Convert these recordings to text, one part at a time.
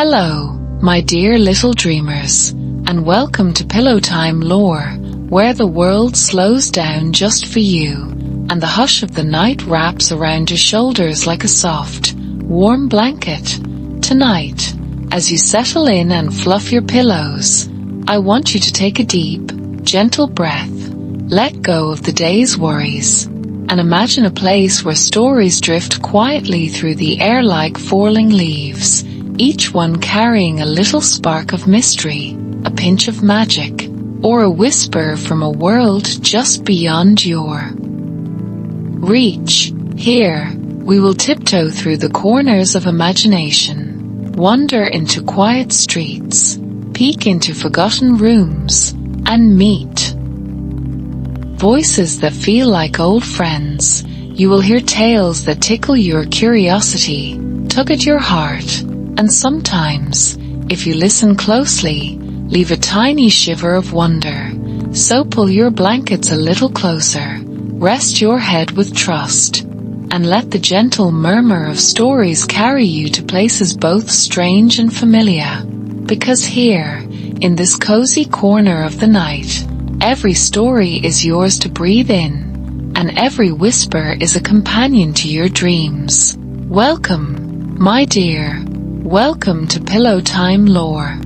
Hello, my dear little dreamers, and welcome to Pillowtime lore, where the world slows down just for you, and the hush of the night wraps around your shoulders like a soft, warm blanket. Tonight, as you settle in and fluff your pillows, I want you to take a deep, gentle breath, let go of the day's worries, and imagine a place where stories drift quietly through the air like falling leaves, each one carrying a little spark of mystery, a pinch of magic, or a whisper from a world just beyond your reach. Here, we will tiptoe through the corners of imagination, wander into quiet streets, peek into forgotten rooms, and meet voices that feel like old friends. You will hear tales that tickle your curiosity, tug at your heart, and sometimes, if you listen closely, leave a tiny shiver of wonder. So pull your blankets a little closer, rest your head with trust, and let the gentle murmur of stories carry you to places both strange and familiar. Because here, in this cozy corner of the night, every story is yours to breathe in, and every whisper is a companion to your dreams. Welcome, my dear. Welcome to Pillowtime lore.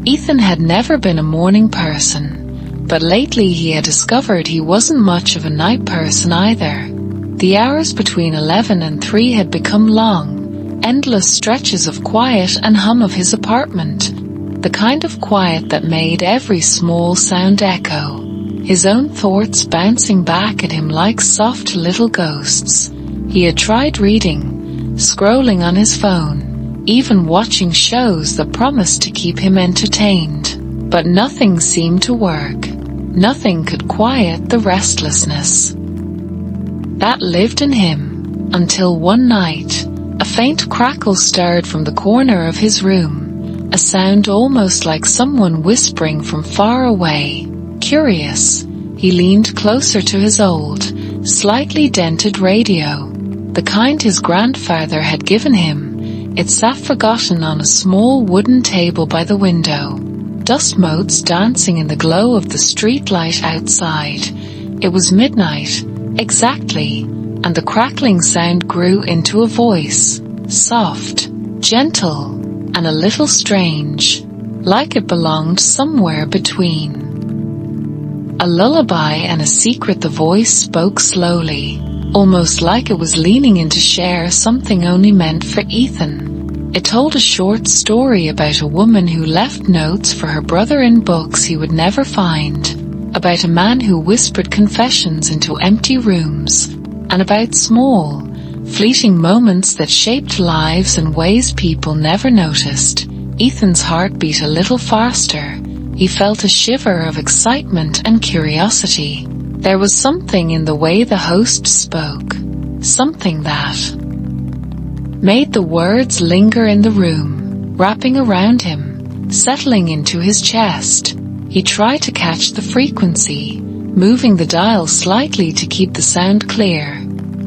Ethan had never been a morning person, but lately he had discovered he wasn't much of a night person either. The hours between 11 and 3 had become long, endless stretches of quiet and hum of his apartment, the kind of quiet that made every small sound echo, his own thoughts bouncing back at him like soft little ghosts. He had tried reading, scrolling on his phone, even watching shows that promised to keep him entertained, but nothing seemed to work. Nothing could quiet the restlessness that lived in him, until one night, a faint crackle stirred from the corner of his room, a sound almost like someone whispering from far away. Curious, he leaned closer to his old, slightly dented radio, the kind his grandfather had given him. It sat forgotten on a small wooden table by the window, dust motes dancing in the glow of the streetlight outside. It was midnight, exactly, and the crackling sound grew into a voice, soft, gentle, and a little strange, like it belonged somewhere between a lullaby and a secret. The voice spoke slowly, almost like it was leaning in to share something only meant for Ethan. It told a short story about a woman who left notes for her brother in books he would never find, about a man who whispered confessions into empty rooms, and about small, fleeting moments that shaped lives in ways people never noticed. Ethan's heart beat a little faster. He felt a shiver of excitement and curiosity. There was something in the way the host spoke, something that made the words linger in the room, wrapping around him, settling into his chest. He tried to catch the frequency, moving the dial slightly to keep the sound clear,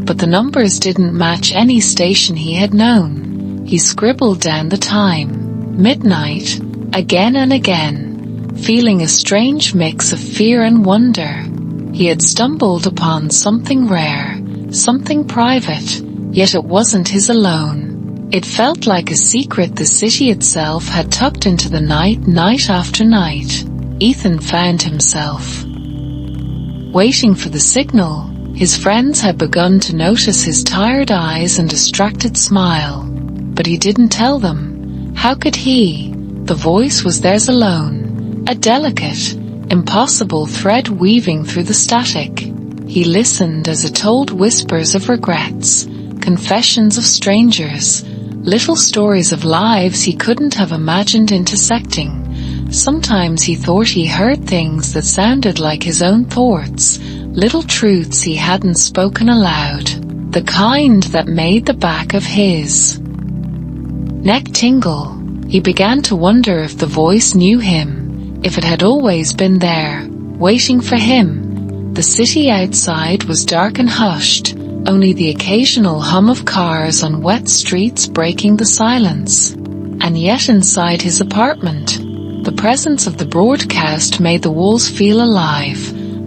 but the numbers didn't match any station he had known. He scribbled down the time, midnight, again and again, feeling a strange mix of fear and wonder. He had stumbled upon something rare, something private, yet it wasn't his alone. It felt like a secret the city itself had tucked into the night, night after night. Ethan found himself waiting for the signal. His friends had begun to notice his tired eyes and distracted smile, but he didn't tell them. How could he? The voice was theirs alone, a delicate, impossible thread weaving through the static. He listened as it told whispers of regrets, confessions of strangers, little stories of lives he couldn't have imagined intersecting. Sometimes he thought he heard things that sounded like his own thoughts, little truths he hadn't spoken aloud, the kind that made the back of his neck tingle. He began to wonder if the voice knew him, if it had always been there, waiting for him. The city outside was dark and hushed, only the occasional hum of cars on wet streets breaking the silence. and yet inside his apartment, the presence of the broadcast made the walls feel alive,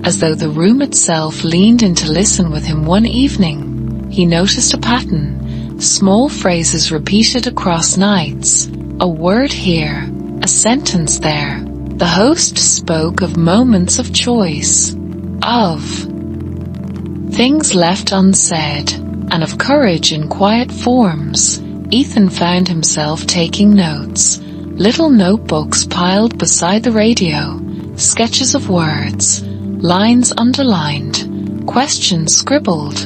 as though the room itself leaned in to listen with him. One evening, he noticed a pattern, small phrases repeated across nights, a word here, a sentence there. The host spoke of moments of choice, of things left unsaid, and of courage in quiet forms. Ethan found himself taking notes, little notebooks piled beside the radio, sketches of words, lines underlined, questions scribbled.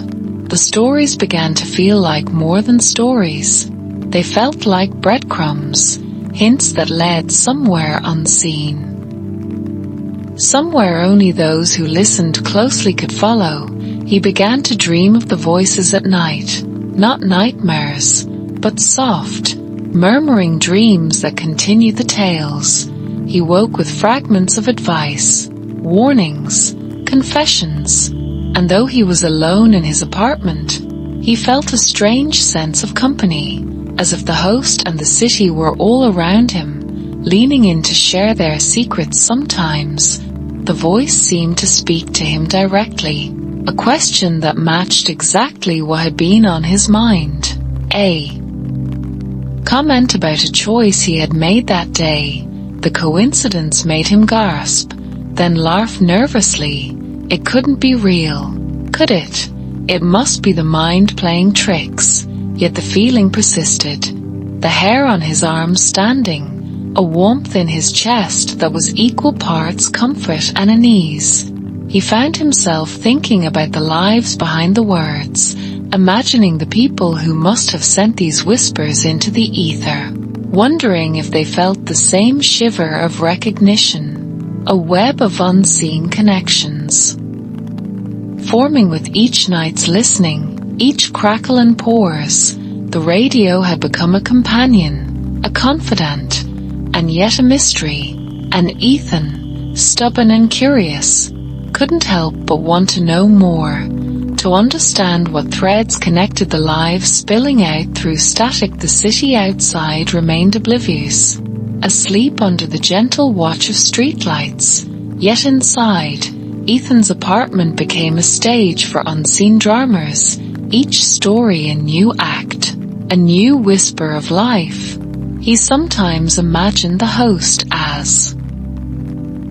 The stories began to feel like more than stories. They felt like breadcrumbs, hints that led somewhere unseen. Somewhere only those who listened closely could follow. He began to dream of the voices at night, not nightmares, but soft, murmuring dreams that continued the tales. He woke with fragments of advice, warnings, confessions, and though he was alone in his apartment, he felt a strange sense of company, as if the host and the city were all around him, leaning in to share their secrets. Sometimes, the voice seemed to speak to him directly, a question that matched exactly what had been on his mind. A comment about a choice he had made that day. The coincidence made him gasp, then laugh nervously. It couldn't be real, could it? It must be the mind playing tricks. Yet the feeling persisted, the hair on his arms standing, a warmth in his chest that was equal parts comfort and unease. He found himself thinking about the lives behind the words, imagining the people who must have sent these whispers into the ether, wondering if they felt the same shiver of recognition, a web of unseen connections, forming with each night's listening. Each crackle and pause, the radio had become a companion, a confidant, and yet a mystery. And Ethan, stubborn and curious, couldn't help but want to know more, to understand what threads connected the lives spilling out through static. The city outside remained oblivious, asleep under the gentle watch of streetlights. Yet inside, Ethan's apartment became a stage for unseen dramas, each story a new act, a new whisper of life. He sometimes imagined the host as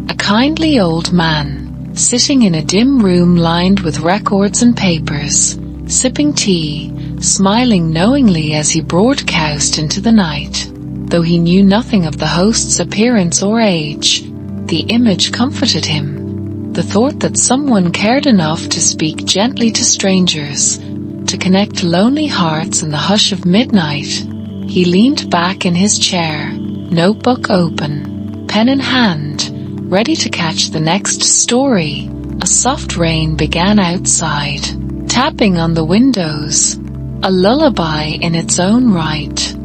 a kindly old man, sitting in a dim room lined with records and papers, sipping tea, smiling knowingly as he broadcast into the night. Though he knew nothing of the host's appearance or age, the image comforted him. The thought that someone cared enough to speak gently to strangers, to connect lonely hearts in the hush of midnight. He leaned back in his chair, notebook open, pen in hand, ready to catch the next story. A soft rain began outside, tapping on the windows, a lullaby in its own right,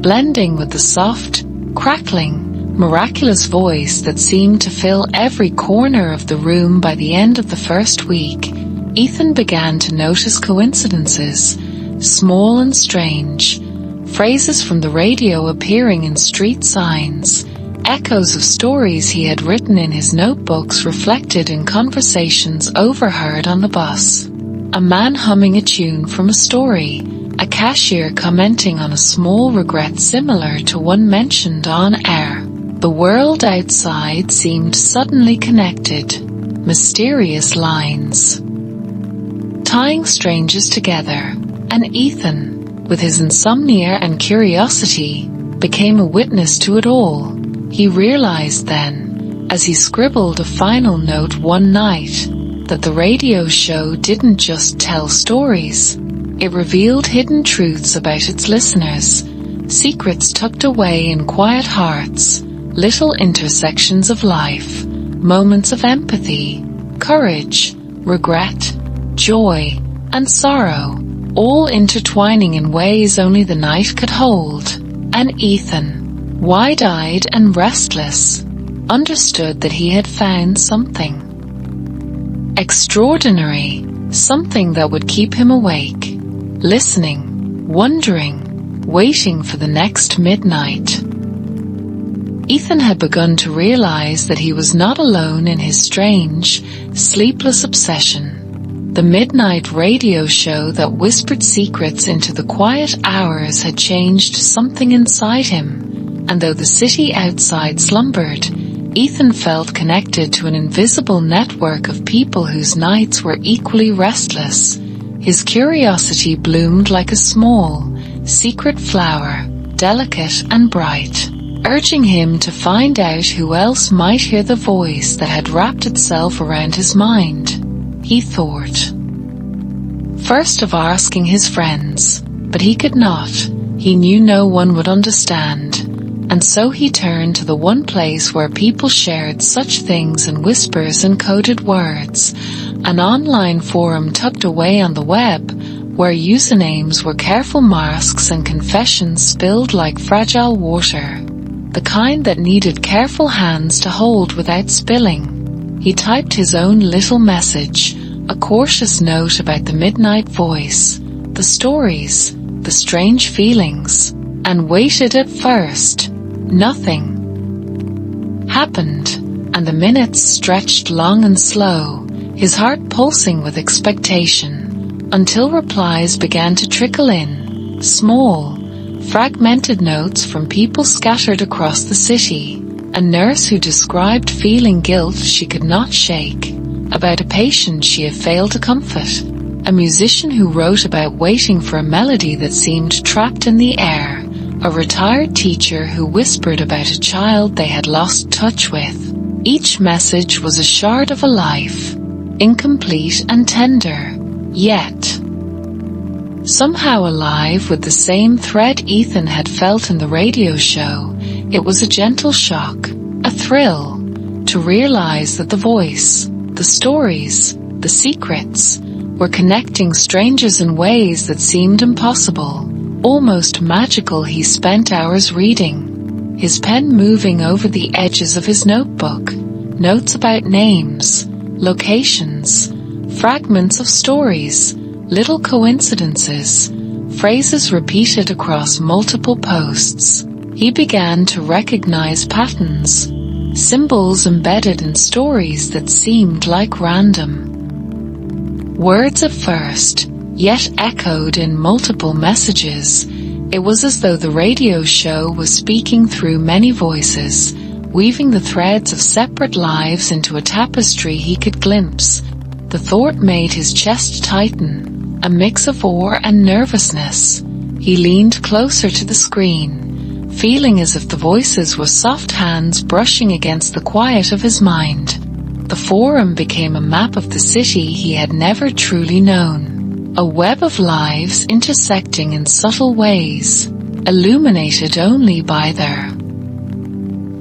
blending with the soft, crackling, miraculous voice that seemed to fill every corner of the room. By the end of the first week, Ethan began to notice coincidences, small and strange, phrases from the radio appearing in street signs, echoes of stories he had written in his notebooks reflected in conversations overheard on the bus, a man humming a tune from a story, a cashier commenting on a small regret similar to one mentioned on air. The world outside seemed suddenly connected, mysterious lines tying strangers together, and Ethan, with his insomnia and curiosity, became a witness to it all. He realized then, as he scribbled a final note one night, that the radio show didn't just tell stories, it revealed hidden truths about its listeners, secrets tucked away in quiet hearts, little intersections of life, moments of empathy, courage, regret, joy, and sorrow, all intertwining in ways only the night could hold. And Ethan, wide-eyed and restless, understood that he had found something extraordinary, something that would keep him awake, listening, wondering, waiting for the next midnight. Ethan had begun to realize that he was not alone in his strange, sleepless obsession. The midnight radio show that whispered secrets into the quiet hours had changed something inside him, and though the city outside slumbered, Ethan felt connected to an invisible network of people whose nights were equally restless. His curiosity bloomed like a small, secret flower, delicate and bright, urging him to find out who else might hear the voice that had wrapped itself around his mind. He thought first of asking his friends, but he could not. He knew no one would understand. And so he turned to the one place where people shared such things in whispers and coded words, an online forum tucked away on the web, where usernames were careful masks and confessions spilled like fragile water, the kind that needed careful hands to hold without spilling. He typed his own little message, a cautious note about the midnight voice, the stories, the strange feelings, and waited. At first, nothing happened, and the minutes stretched long and slow, his heart pulsing with expectation, until replies began to trickle in, small, fragmented notes from people scattered across the city. A nurse who described feeling guilt she could not shake, about a patient she had failed to comfort, a musician who wrote about waiting for a melody that seemed trapped in the air, a retired teacher who whispered about a child they had lost touch with. Each message was a shard of a life, incomplete and tender, yet somehow alive with the same thread Ethan had felt in the radio show. It was a gentle shock, a thrill, to realize that the voice, the stories, the secrets, were connecting strangers in ways that seemed impossible. Almost magical. He spent hours reading, his pen moving over the edges of his notebook, notes about names, locations, fragments of stories, little coincidences, phrases repeated across multiple posts. He began to recognize patterns, symbols embedded in stories that seemed like random words at first, yet echoed in multiple messages. It was as though the radio show was speaking through many voices, weaving the threads of separate lives into a tapestry he could glimpse. The thought made his chest tighten, a mix of awe and nervousness. He leaned closer to the screen, feeling as if the voices were soft hands brushing against the quiet of his mind. The forum became a map of the city he had never truly known, a web of lives intersecting in subtle ways, illuminated only by their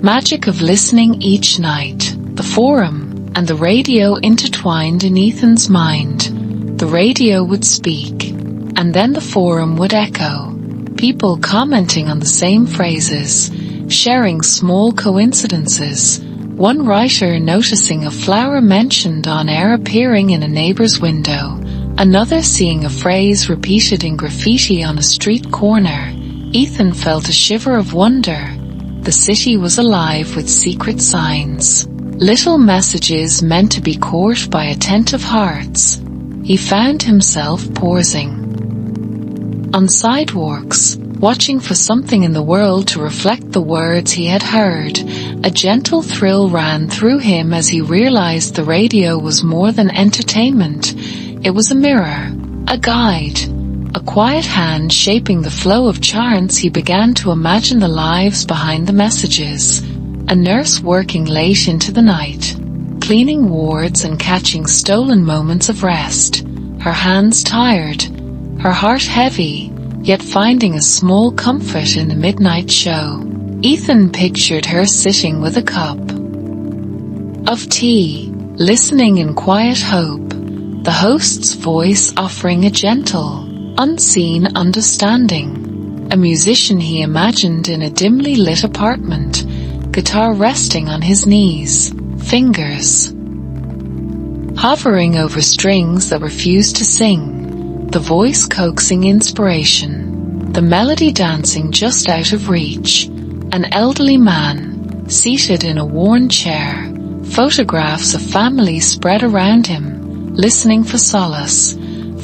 magic of listening. Each night, the forum and the radio intertwined in Ethan's mind. The radio would speak, and then the forum would echo, people commenting on the same phrases, sharing small coincidences, one writer noticing a flower mentioned on air appearing in a neighbor's window, another seeing a phrase repeated in graffiti on a street corner. Ethan felt a shiver of wonder. The city was alive with secret signs, little messages meant to be caught by attentive hearts. He found himself pausing on sidewalks, watching for something in the world to reflect the words he had heard. A gentle thrill ran through him as he realized the radio was more than entertainment. It was a mirror, a guide, a quiet hand shaping the flow of chants. He began to imagine the lives behind the messages. A nurse working late into the night, cleaning wards and catching stolen moments of rest, her hands tired, her heart heavy, yet finding a small comfort in the midnight show. Ethan pictured her sitting with a cup of tea, listening in quiet hope, the host's voice offering a gentle, unseen understanding. A musician he imagined in a dimly lit apartment, guitar resting on his knees, fingers hovering over strings that refused to sing, the voice coaxing inspiration. the melody dancing just out of reach. An elderly man, seated in a worn chair, photographs of family spread around him, listening for solace,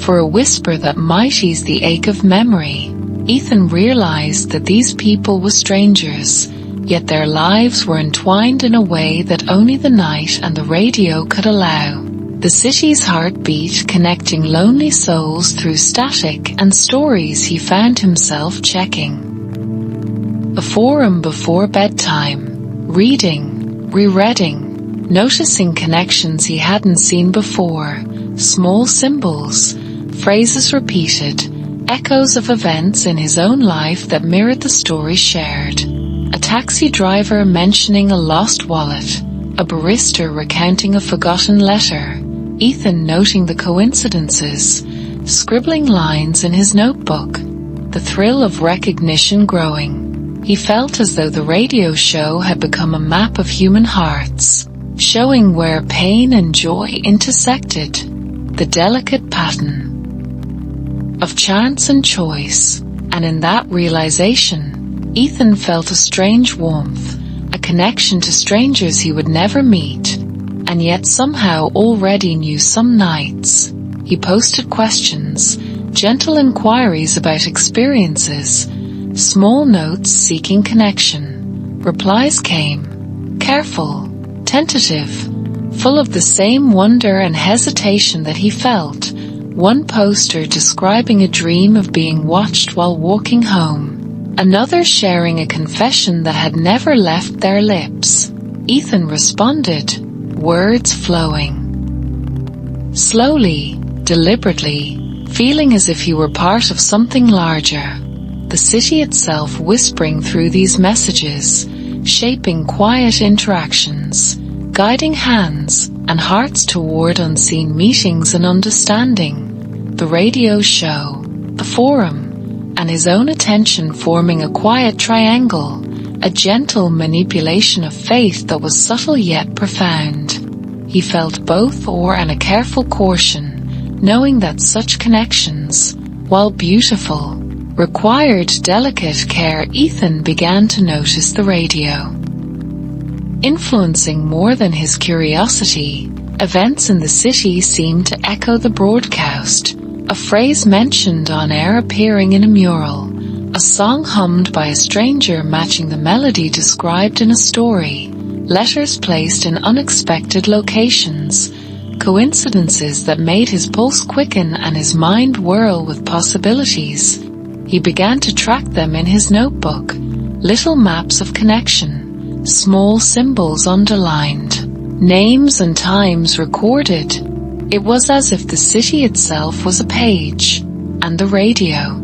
for a whisper that might ease the ache of memory. Ethan realized that these people were strangers, yet their lives were entwined in a way that only the night and the radio could allow. The city's heartbeat connecting lonely souls through static and stories he found himself checking. A forum before bedtime, reading, rereading, noticing connections he hadn't seen before, small symbols, phrases repeated, echoes of events in his own life that mirrored the story shared. A taxi driver mentioning a lost wallet, a barista recounting a forgotten letter, Ethan noting the coincidences, scribbling lines in his notebook, the thrill of recognition growing. He felt as though the radio show had become a map of human hearts, showing where pain and joy intersected, the delicate pattern of chance and choice. And in that realization, Ethan felt a strange warmth, a connection to strangers he would never meet, and yet somehow already knew some nights. He posted questions, gentle inquiries about experiences, small notes seeking connection. Replies came, careful, tentative, full of the same wonder and hesitation that he felt. One poster describing a dream of being watched while walking home, another sharing a confession that had never left their lips. Ethan responded, words flowing. Slowly, deliberately, feeling as if he were part of something larger. The city itself whispering through these messages, shaping quiet interactions, guiding hands and hearts toward unseen meetings and understanding. The radio show, the forum, and his own attention forming a quiet triangle, a gentle manipulation of faith that was subtle yet profound. He felt both awe and a careful caution, knowing that such connections, while beautiful, required delicate care. Ethan began to notice the radio influencing more than his curiosity. Events in the city seemed to echo the broadcast, a phrase mentioned on air appearing in a mural, a song hummed by a stranger matching the melody described in a story, letters placed in unexpected locations, coincidences that made his pulse quicken and his mind whirl with possibilities. He began to track them in his notebook, little maps of connection, small symbols underlined, names and times recorded. It was as if the city itself was a page, and the radio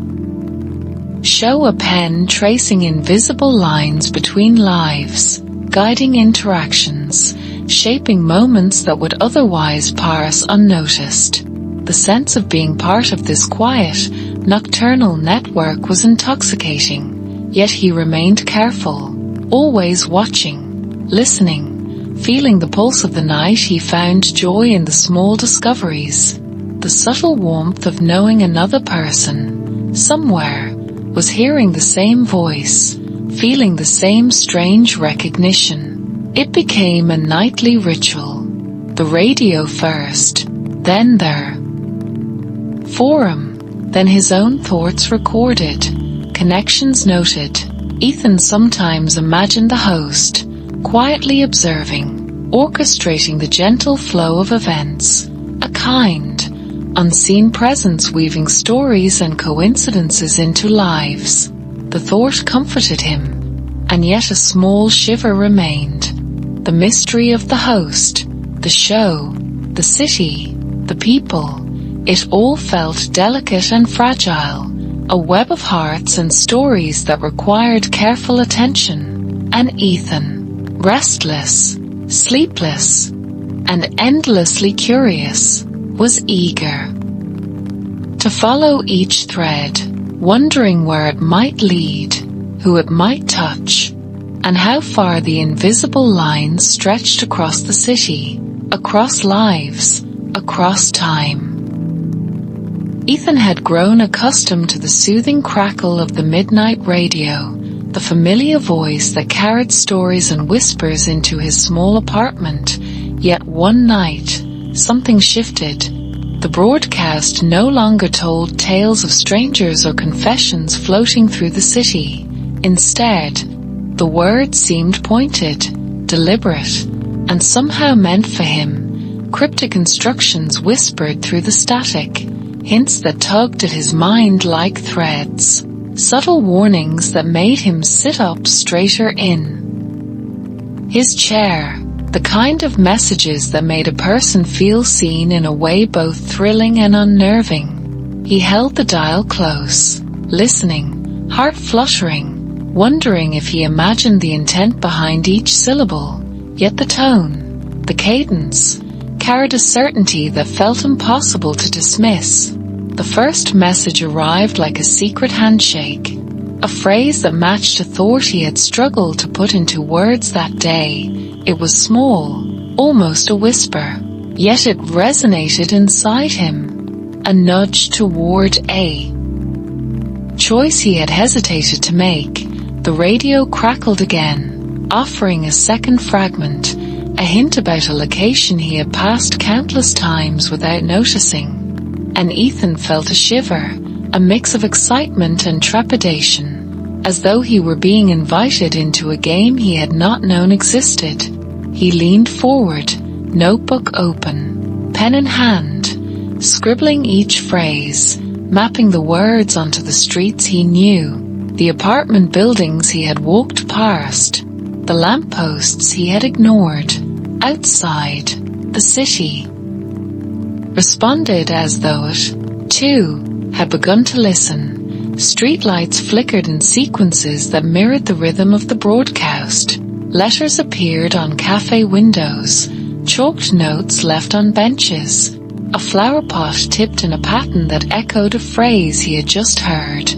show a pen tracing invisible lines between lives, guiding interactions, shaping moments that would otherwise pass unnoticed. The sense of being part of this quiet, nocturnal network was intoxicating, yet he remained careful, always watching, listening, feeling the pulse of the night. He found joy in the small discoveries, the subtle warmth of knowing another person, somewhere, was hearing the same voice, feeling the same strange recognition. It became a nightly ritual. The radio first, then their forum, then his own thoughts recorded, connections noted. Ethan sometimes imagined the host, quietly observing, orchestrating the gentle flow of events, a kind, unseen presence weaving stories and coincidences into lives. The thought comforted him, and yet a small shiver remained. The mystery of the host, the show, the city, the people, it all felt delicate and fragile, a web of hearts and stories that required careful attention. And Ethan, restless, sleepless, and endlessly curious, was eager to follow each thread, wondering where it might lead, who it might touch, and how far the invisible lines stretched across the city, across lives, across time. Ethan had grown accustomed to the soothing crackle of the midnight radio, the familiar voice that carried stories and whispers into his small apartment. Yet one night, something shifted. The broadcast no longer told tales of strangers or confessions floating through the city. Instead, the words seemed pointed, deliberate, and somehow meant for him. Cryptic instructions whispered through the static, hints that tugged at his mind like threads, subtle warnings that made him sit up straighter in his chair, the kind of messages that made a person feel seen in a way both thrilling and unnerving. He held the dial close, listening, heart fluttering, wondering if he imagined the intent behind each syllable. Yet the tone, the cadence, carried a certainty that felt impossible to dismiss. The first message arrived like a secret handshake, a phrase that matched a thought he had struggled to put into words that day. It was small, almost a whisper, yet it resonated inside him, a nudge toward a choice he had hesitated to make. The radio crackled again, offering a second fragment, a hint about a location he had passed countless times without noticing. And Ethan felt a shiver, a mix of excitement and trepidation, as though he were being invited into a game he had not known existed. He leaned forward, notebook open, pen in hand, scribbling each phrase, mapping the words onto the streets he knew, the apartment buildings he had walked past, the lampposts he had ignored. Outside, the city responded as though it, too, had begun to listen. Streetlights flickered in sequences that mirrored the rhythm of the broadcast. Letters appeared on cafe windows, chalked notes left on benches, a flower pot tipped in a pattern that echoed a phrase he had just heard.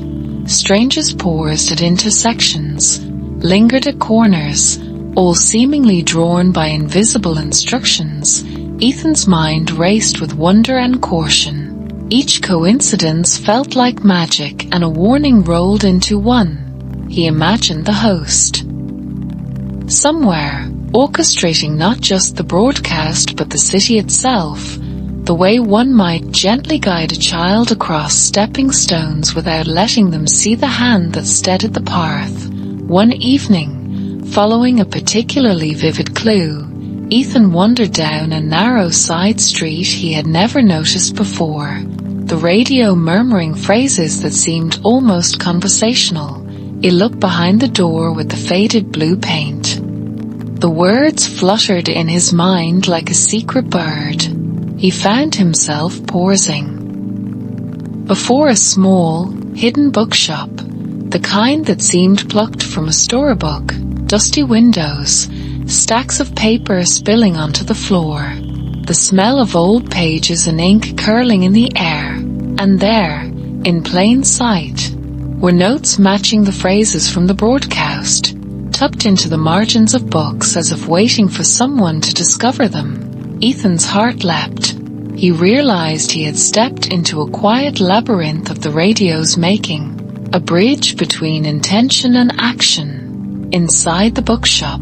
Strangers paused at intersections, lingered at corners, all seemingly drawn by invisible instructions. Ethan's mind raced with wonder and caution. Each coincidence felt like magic, and a warning rolled into one. He imagined the host somewhere, orchestrating not just the broadcast but the city itself, the way one might gently guide a child across stepping stones without letting them see the hand that steadied the path. One evening, following a particularly vivid clue, Ethan wandered down a narrow side street he had never noticed before, the radio murmuring phrases that seemed almost conversational. He looked behind the door with the faded blue paint. The words fluttered in his mind like a secret bird. He found himself pausing before a small, hidden bookshop, the kind that seemed plucked from a storybook. Dusty windows, stacks of paper spilling onto the floor, the smell of old pages and ink curling in the air, and there, in plain sight, were notes matching the phrases from the broadcast, tucked into the margins of books as if waiting for someone to discover them. Ethan's heart leapt. He realized he had stepped into a quiet labyrinth of the radio's making, a bridge between intention and action. Inside the bookshop,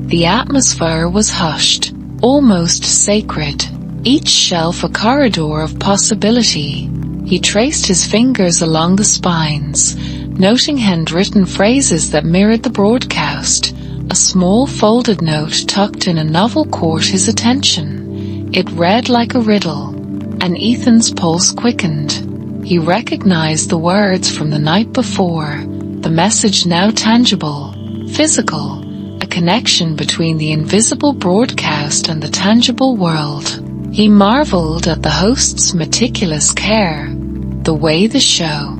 the atmosphere was hushed, almost sacred, each shelf a corridor of possibility. He traced his fingers along the spines, noting handwritten phrases that mirrored the broadcast. A small folded note tucked in a novel caught his attention. It read like a riddle, and Ethan's pulse quickened. He recognized the words from the night before, the message now tangible, physical, a connection between the invisible broadcast and the tangible world. He marveled at the host's meticulous care, the way the show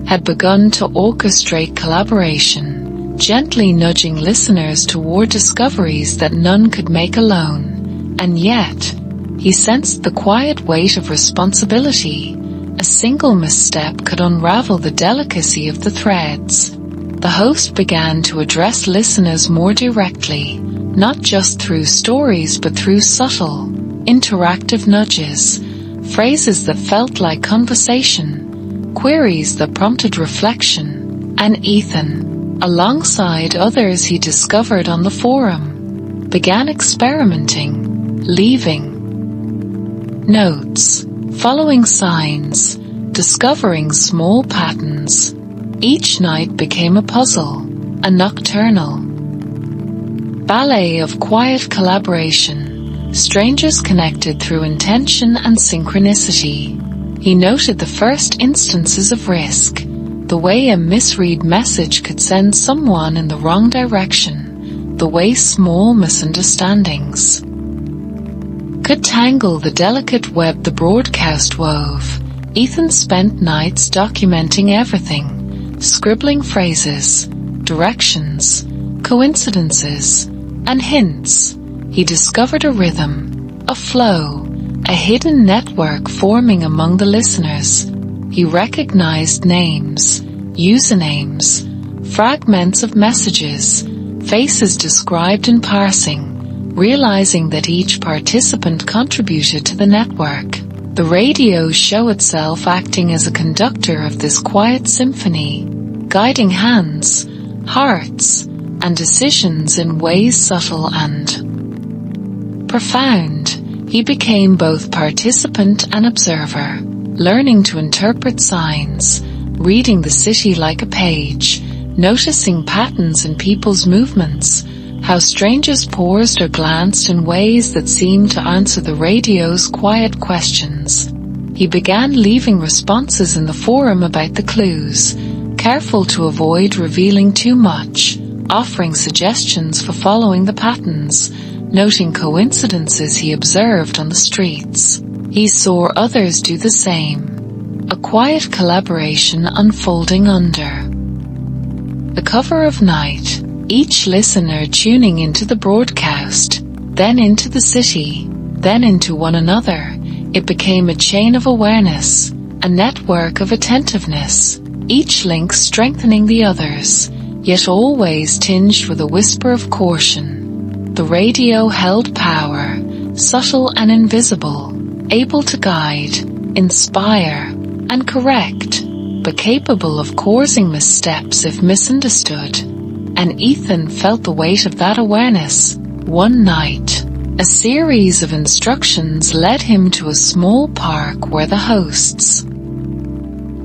had begun to orchestrate collaboration, gently nudging listeners toward discoveries that none could make alone. And yet, he sensed the quiet weight of responsibility. A single misstep could unravel the delicacy of the threads. The host began to address listeners more directly, not just through stories but through subtle, interactive nudges, phrases that felt like conversation, queries that prompted reflection, and Ethan, alongside others he discovered on the forum, began experimenting, leaving notes, following signs, discovering small patterns. Each night became a puzzle, a nocturnal ballet of quiet collaboration. Strangers connected through intention and synchronicity. He noted the first instances of risk, the way a misread message could send someone in the wrong direction, the way small misunderstandings could tangle the delicate web the broadcast wove. Ethan spent nights documenting everything, scribbling phrases, directions, coincidences, and hints. He discovered a rhythm, a flow, a hidden network forming among the listeners. He recognized names, usernames, fragments of messages, faces described in passing, realizing that each participant contributed to the network. The radio show itself acting as a conductor of this quiet symphony, guiding hands, hearts, and decisions in ways subtle and profound. He became both participant and observer, learning to interpret signs, reading the city like a page, noticing patterns in people's movements, how strangers paused or glanced in ways that seemed to answer the radio's quiet questions. He began leaving responses in the forum about the clues, careful to avoid revealing too much, offering suggestions for following the patterns, noting coincidences he observed on the streets. He saw others do the same, a quiet collaboration unfolding under the cover of night, each listener tuning into the broadcast, then into the city, then into one another. It became a chain of awareness, a network of attentiveness, each link strengthening the others, yet always tinged with a whisper of caution. The radio held power, subtle and invisible, able to guide, inspire, and correct, but capable of causing missteps if misunderstood. And Ethan felt the weight of that awareness. One night, a series of instructions led him to a small park where the host's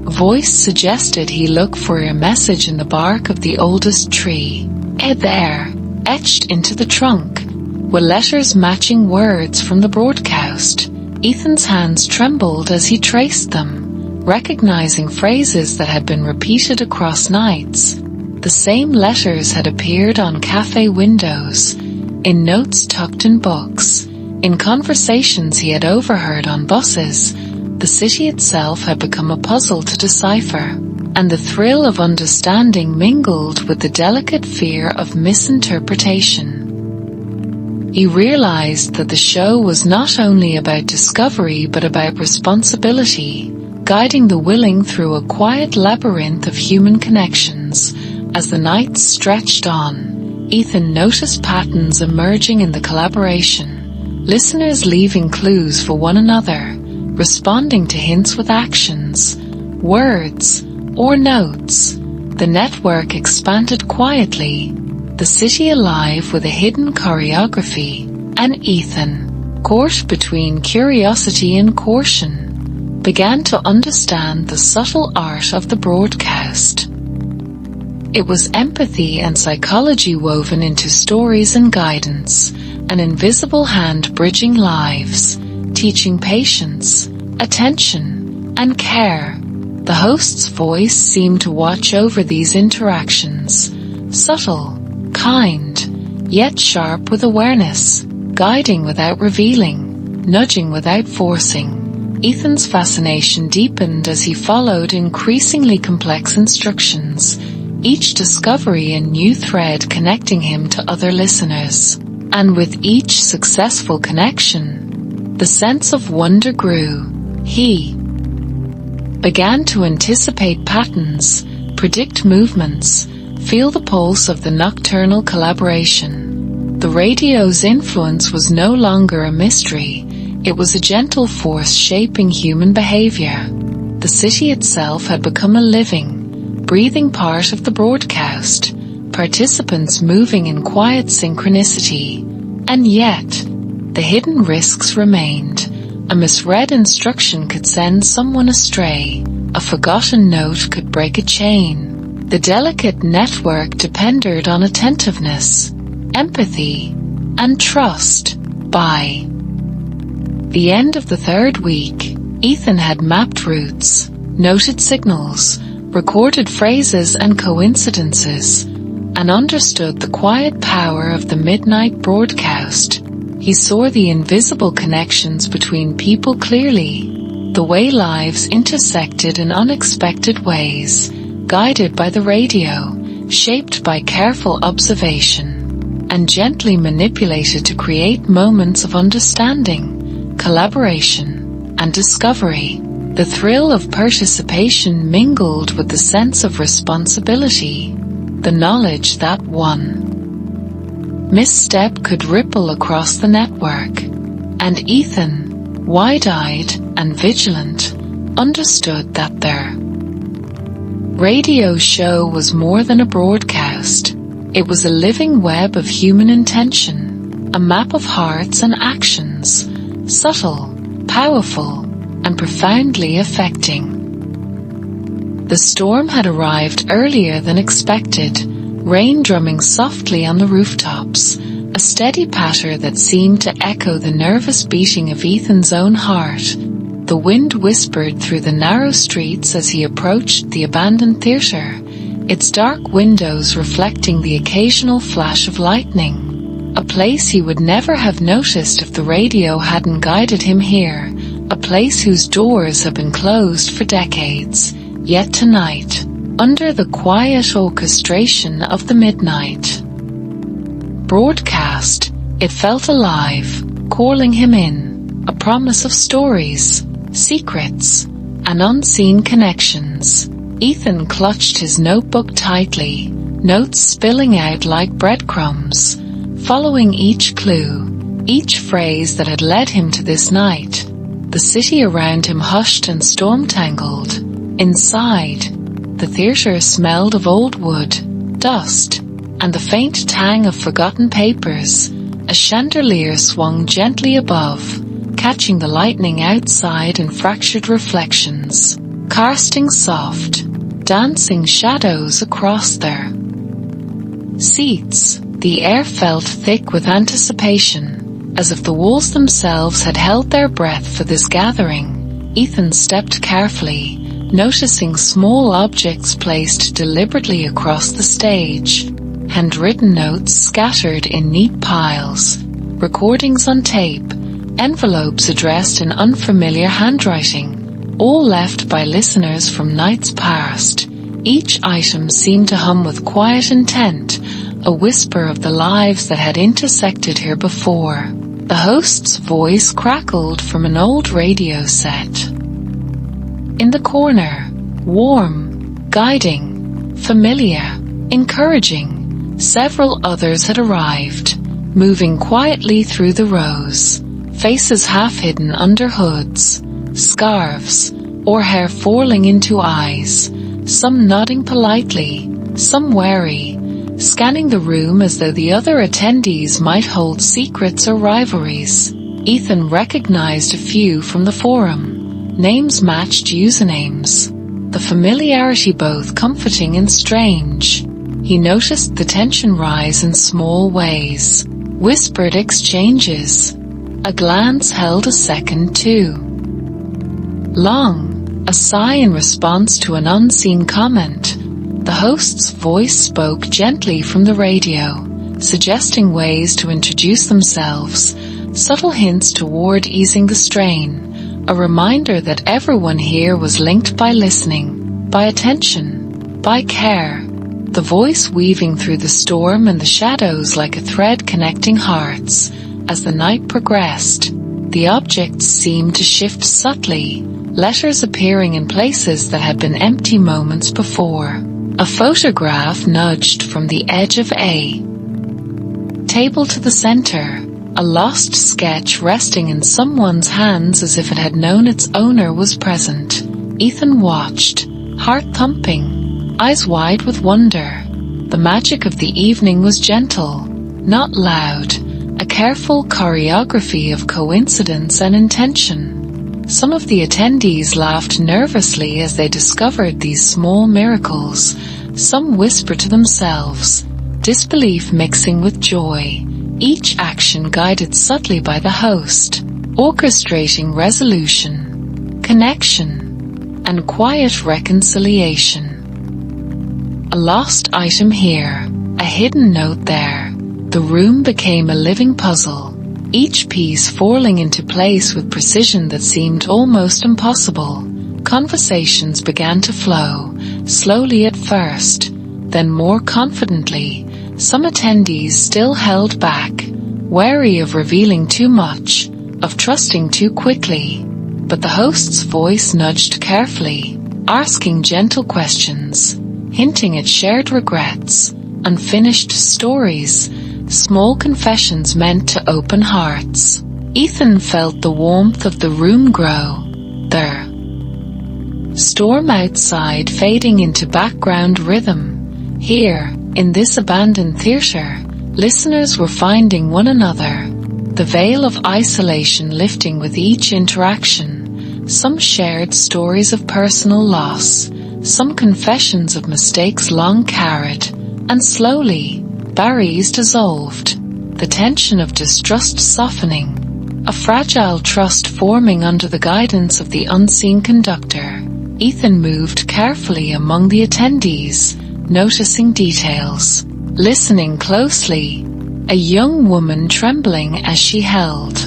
voice suggested he look for a message in the bark of the oldest tree. There, etched into the trunk, were letters matching words from the broadcast. Ethan's hands trembled as he traced them, recognizing phrases that had been repeated across nights. The same letters had appeared on cafe windows, in notes tucked in books, in conversations he had overheard on buses. The city itself had become a puzzle to decipher, and the thrill of understanding mingled with the delicate fear of misinterpretation. He realized that the show was not only about discovery but about responsibility, guiding the willing through a quiet labyrinth of human connections. As the nights stretched on, Ethan noticed patterns emerging in the collaboration, listeners leaving clues for one another, responding to hints with actions, words, or notes. The network expanded quietly, the city alive with a hidden choreography, and Ethan, caught between curiosity and caution, began to understand the subtle art of the broadcast. It was empathy and psychology woven into stories and guidance, an invisible hand bridging lives, teaching patience, attention, and care. The host's voice seemed to watch over these interactions, subtle, kind, yet sharp with awareness, guiding without revealing, nudging without forcing. Ethan's fascination deepened as he followed increasingly complex instructions, each discovery a new thread connecting him to other listeners. And with each successful connection, the sense of wonder grew. He began to anticipate patterns, predict movements, feel the pulse of the nocturnal collaboration. The radio's influence was no longer a mystery. It was a gentle force shaping human behavior. The city itself had become a living, breathing part of the broadcast, participants moving in quiet synchronicity. And yet, the hidden risks remained. A misread instruction could send someone astray. A forgotten note could break a chain. The delicate network depended on attentiveness, empathy, and trust. By the end of the third week, Ethan had mapped routes, noted signals, recorded phrases and coincidences, and understood the quiet power of the midnight broadcast. He saw the invisible connections between people clearly, the way lives intersected in unexpected ways, guided by the radio, shaped by careful observation, and gently manipulated to create moments of understanding, collaboration, and discovery. The thrill of participation mingled with the sense of responsibility, the knowledge that one misstep could ripple across the network. And Ethan, wide-eyed and vigilant, understood that their radio show was more than a broadcast. It was a living web of human intention, a map of hearts and actions, subtle, powerful, and profoundly affecting. The storm had arrived earlier than expected, rain drumming softly on the rooftops, a steady patter that seemed to echo the nervous beating of Ethan's own heart. The wind whispered through the narrow streets as he approached the abandoned theater, its dark windows reflecting the occasional flash of lightning. A place he would never have noticed if the radio hadn't guided him here, a place whose doors have been closed for decades. Yet tonight, under the quiet orchestration of the midnight broadcast, it felt alive, calling him in, a promise of stories, secrets, and unseen connections. Ethan clutched his notebook tightly, notes spilling out like breadcrumbs, following each clue, each phrase that had led him to this night. The city around him hushed and storm-tangled. Inside, the theater smelled of old wood, dust, and the faint tang of forgotten papers. A chandelier swung gently above, catching the lightning outside in fractured reflections, casting soft, dancing shadows across their seats. The air felt thick with anticipation, as if the walls themselves had held their breath for this gathering. Ethan stepped carefully, noticing small objects placed deliberately across the stage, handwritten notes scattered in neat piles, recordings on tape, envelopes addressed in unfamiliar handwriting, all left by listeners from nights past. Each item seemed to hum with quiet intent, a whisper of the lives that had intersected here before. The host's voice crackled from an old radio set. In the corner, warm, guiding, familiar, encouraging, several others had arrived, moving quietly through the rows, faces half hidden under hoods, scarves, or hair falling into eyes, some nodding politely, some wary, scanning the room as though the other attendees might hold secrets or rivalries. Ethan recognized a few from the forum. Names matched usernames, the familiarity both comforting and strange. He noticed the tension rise in small ways, whispered exchanges. A glance held a second too long, a sigh in response to an unseen comment. The host's voice spoke gently from the radio, suggesting ways to introduce themselves, subtle hints toward easing the strain, a reminder that everyone here was linked by listening, by attention, by care. The voice weaving through the storm and the shadows like a thread connecting hearts. As the night progressed, the objects seemed to shift subtly, letters appearing in places that had been empty moments before. A photograph nudged from the edge of a table to the center, a lost sketch resting in someone's hands as if it had known its owner was present. Ethan watched, heart thumping, eyes wide with wonder. The magic of the evening was gentle, not loud, a careful choreography of coincidence and intention. Some of the attendees laughed nervously as they discovered these small miracles. Some whispered to themselves, disbelief mixing with joy, each action guided subtly by the host, orchestrating resolution, connection, and quiet reconciliation. A lost item here, a hidden note there. The room became a living puzzle, each piece falling into place with precision that seemed almost impossible. Conversations began to flow, slowly at first, then more confidently. Some attendees still held back, wary of revealing too much, of trusting too quickly. But the host's voice nudged carefully, asking gentle questions, hinting at shared regrets, unfinished stories, small confessions meant to open hearts. Ethan felt the warmth of the room grow. The storm outside fading into background rhythm. Here, in this abandoned theater, listeners were finding one another, the veil of isolation lifting with each interaction. Some shared stories of personal loss, some confessions of mistakes long carried, and slowly, barriers dissolved, the tension of distrust softening, a fragile trust forming under the guidance of the unseen conductor. Ethan moved carefully among the attendees, noticing details, listening closely, a young woman trembling as she held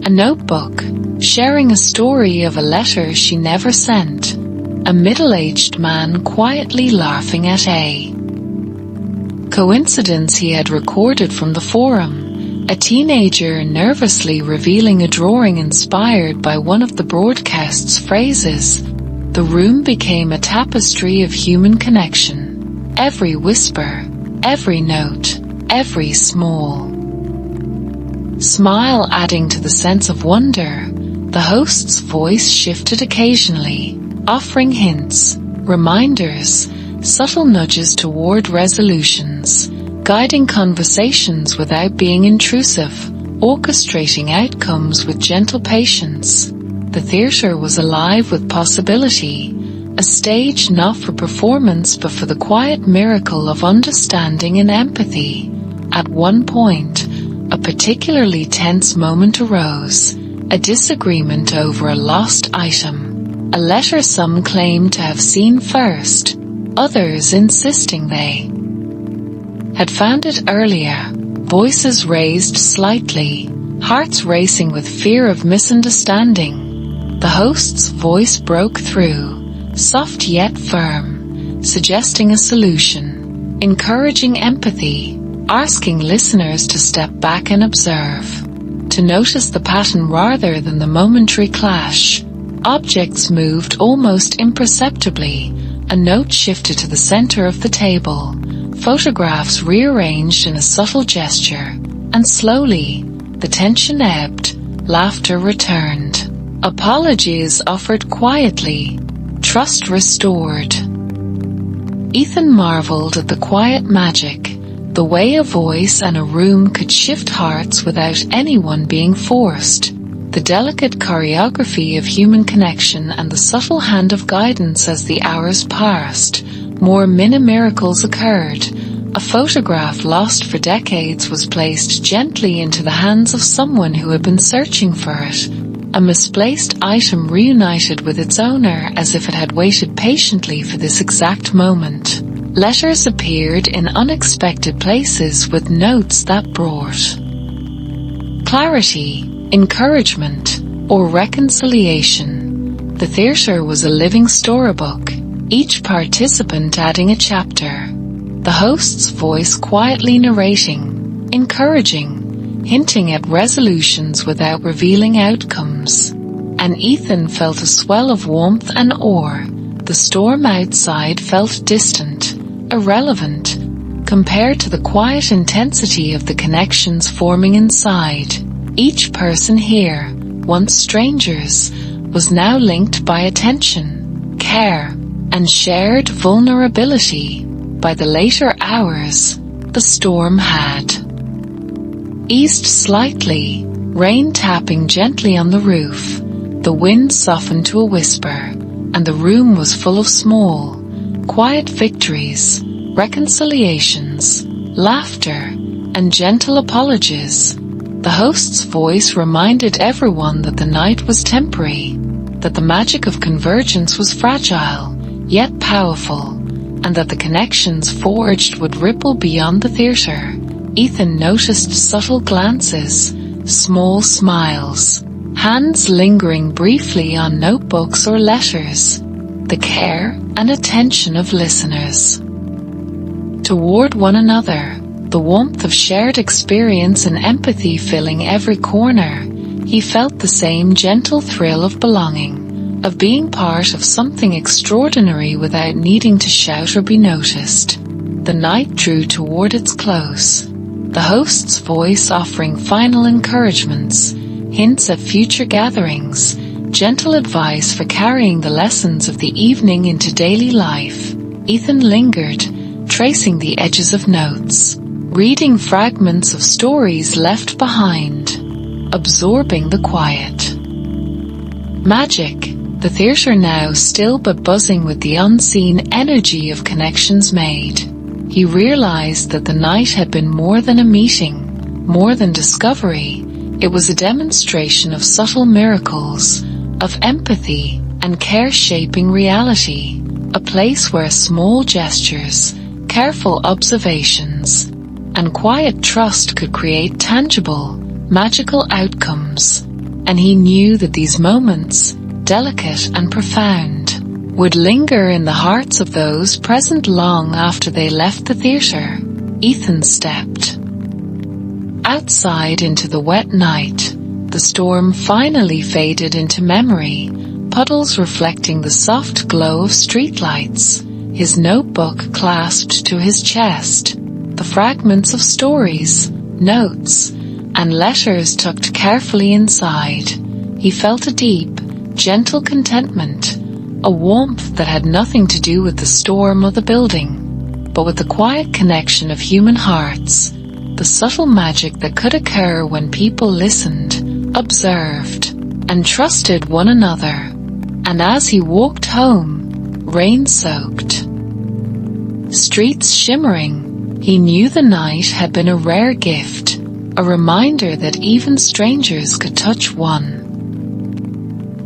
a notebook, sharing a story of a letter she never sent, a middle-aged man quietly laughing at a coincidence he had recorded from the forum, a teenager nervously revealing a drawing inspired by one of the broadcast's phrases. The room became a tapestry of human connection. Every whisper, every note, every small smile adding to the sense of wonder. The host's voice shifted occasionally, offering hints, reminders, subtle nudges toward resolutions, guiding conversations without being intrusive, orchestrating outcomes with gentle patience. The theater was alive with possibility, a stage not for performance but for the quiet miracle of understanding and empathy. At one point, a particularly tense moment arose, a disagreement over a lost item, a letter some claimed to have seen first, others insisting they had found it earlier. Voices raised slightly, hearts racing with fear of misunderstanding. The host's voice broke through, soft yet firm, suggesting a solution, encouraging empathy, asking listeners to step back and observe, to notice the pattern rather than the momentary clash. Objects moved almost imperceptibly, a note shifted to the center of the table, photographs rearranged in a subtle gesture, and slowly, the tension ebbed, laughter returned. Apologies offered quietly, trust restored. Ethan marveled at the quiet magic, the way a voice and a room could shift hearts without anyone being forced, the delicate choreography of human connection and the subtle hand of guidance as the hours passed. More mini-miracles occurred. A photograph lost for decades was placed gently into the hands of someone who had been searching for it. A misplaced item reunited with its owner as if it had waited patiently for this exact moment. Letters appeared in unexpected places with notes that brought clarity, encouragement, or reconciliation. The theater was a living storybook, each participant adding a chapter. The host's voice quietly narrating, encouraging, hinting at resolutions without revealing outcomes. And Ethan felt a swell of warmth and awe. The storm outside felt distant, irrelevant, compared to the quiet intensity of the connections forming inside. Each person here, once strangers, was now linked by attention, care, and shared vulnerability. By the later hours, the storm had eased slightly, rain tapping gently on the roof. The wind softened to a whisper, and the room was full of small, quiet victories, reconciliations, laughter, and gentle apologies. The host's voice reminded everyone that the night was temporary, that the magic of convergence was fragile, yet powerful, and that the connections forged would ripple beyond the theater. Ethan noticed subtle glances, small smiles, hands lingering briefly on notebooks or letters, the care and attention of listeners toward one another, the warmth of shared experience and empathy filling every corner. He felt the same gentle thrill of belonging, of being part of something extraordinary without needing to shout or be noticed. The night drew toward its close, the host's voice offering final encouragements, hints at future gatherings, gentle advice for carrying the lessons of the evening into daily life. Ethan lingered, tracing the edges of notes, reading fragments of stories left behind, absorbing the quiet magic. The theater now still but buzzing with the unseen energy of connections made. He realized that the night had been more than a meeting, more than discovery. It was a demonstration of subtle miracles, of empathy and care shaping reality, a place where small gestures, careful observations, and quiet trust could create tangible, magical outcomes. And he knew that these moments, delicate and profound, would linger in the hearts of those present long after they left the theater. Ethan stepped outside into the wet night. The storm finally faded into memory, puddles reflecting the soft glow of streetlights, his notebook clasped to his chest, the fragments of stories, notes, and letters tucked carefully inside. He felt a deep, gentle contentment, a warmth that had nothing to do with the storm or the building, but with the quiet connection of human hearts, the subtle magic that could occur when people listened, observed, and trusted one another. And as he walked home, rain-soaked, streets shimmering, he knew the night had been a rare gift, a reminder that even strangers could touch one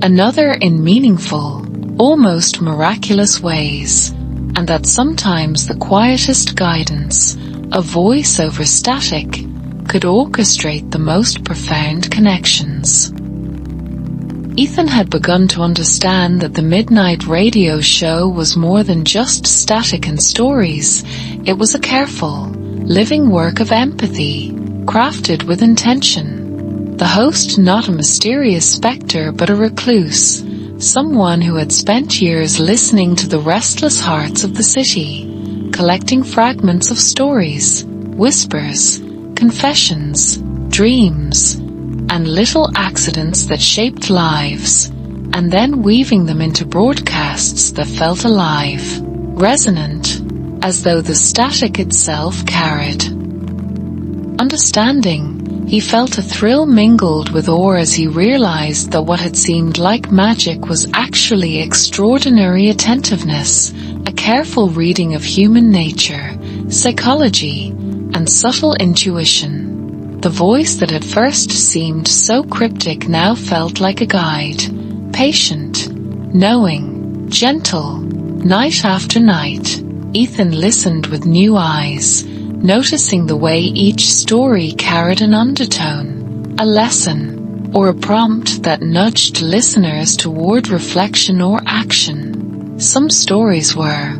another in meaningful, almost miraculous ways, and that sometimes the quietest guidance, a voice over static, could orchestrate the most profound connections. Ethan had begun to understand that the midnight radio show was more than just static and stories. It was a careful, living work of empathy, crafted with intention. The host not a mysterious specter but a recluse, someone who had spent years listening to the restless hearts of the city, collecting fragments of stories, whispers, confessions, dreams, and little accidents that shaped lives, and then weaving them into broadcasts that felt alive, resonant, as though the static itself carried understanding. He felt a thrill mingled with awe as he realized that what had seemed like magic was actually extraordinary attentiveness, a careful reading of human nature, psychology, and subtle intuition. The voice that at first seemed so cryptic now felt like a guide, patient, knowing, gentle. Night after night, Ethan listened with new eyes, noticing the way each story carried an undertone, a lesson, or a prompt that nudged listeners toward reflection or action. Some stories were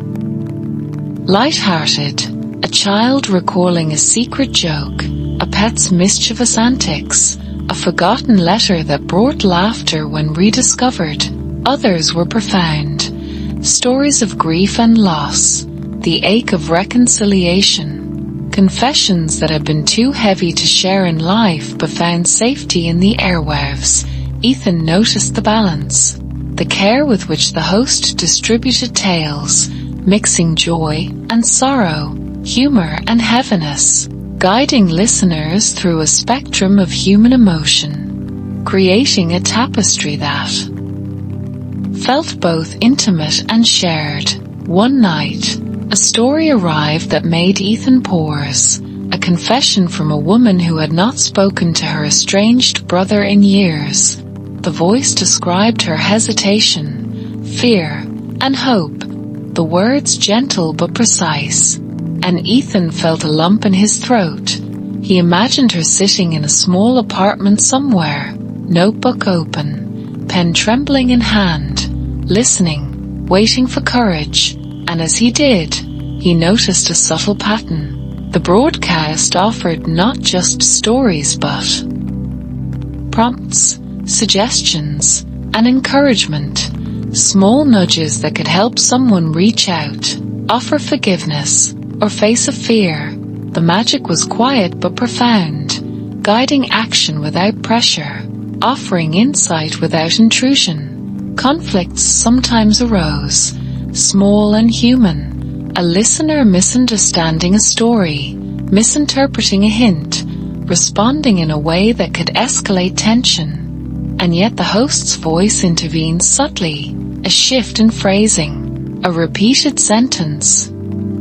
light-hearted, a child recalling a secret joke, a pet's mischievous antics, a forgotten letter that brought laughter when rediscovered. Others were profound, stories of grief and loss, the ache of reconciliation, confessions that had been too heavy to share in life but found safety in the airwaves. Ethan noticed the balance, the care with which the host distributed tales, mixing joy and sorrow, humor and heaviness, guiding listeners through a spectrum of human emotion, creating a tapestry that felt both intimate and shared. One night, a story arrived that made Ethan pause, a confession from a woman who had not spoken to her estranged brother in years. The voice described her hesitation, fear, and hope, the words gentle but precise, and Ethan felt a lump in his throat. He imagined her sitting in a small apartment somewhere, notebook open, pen trembling in hand, listening, waiting for courage, and as he did, he noticed a subtle pattern. The broadcast offered not just stories but prompts, suggestions, and encouragement, small nudges that could help someone reach out, offer forgiveness, or face a fear. The magic was quiet but profound, guiding action without pressure, offering insight without intrusion. Conflicts sometimes arose, small and human, a listener misunderstanding a story, misinterpreting a hint, responding in a way that could escalate tension. And yet the host's voice intervened subtly, a shift in phrasing, a repeated sentence,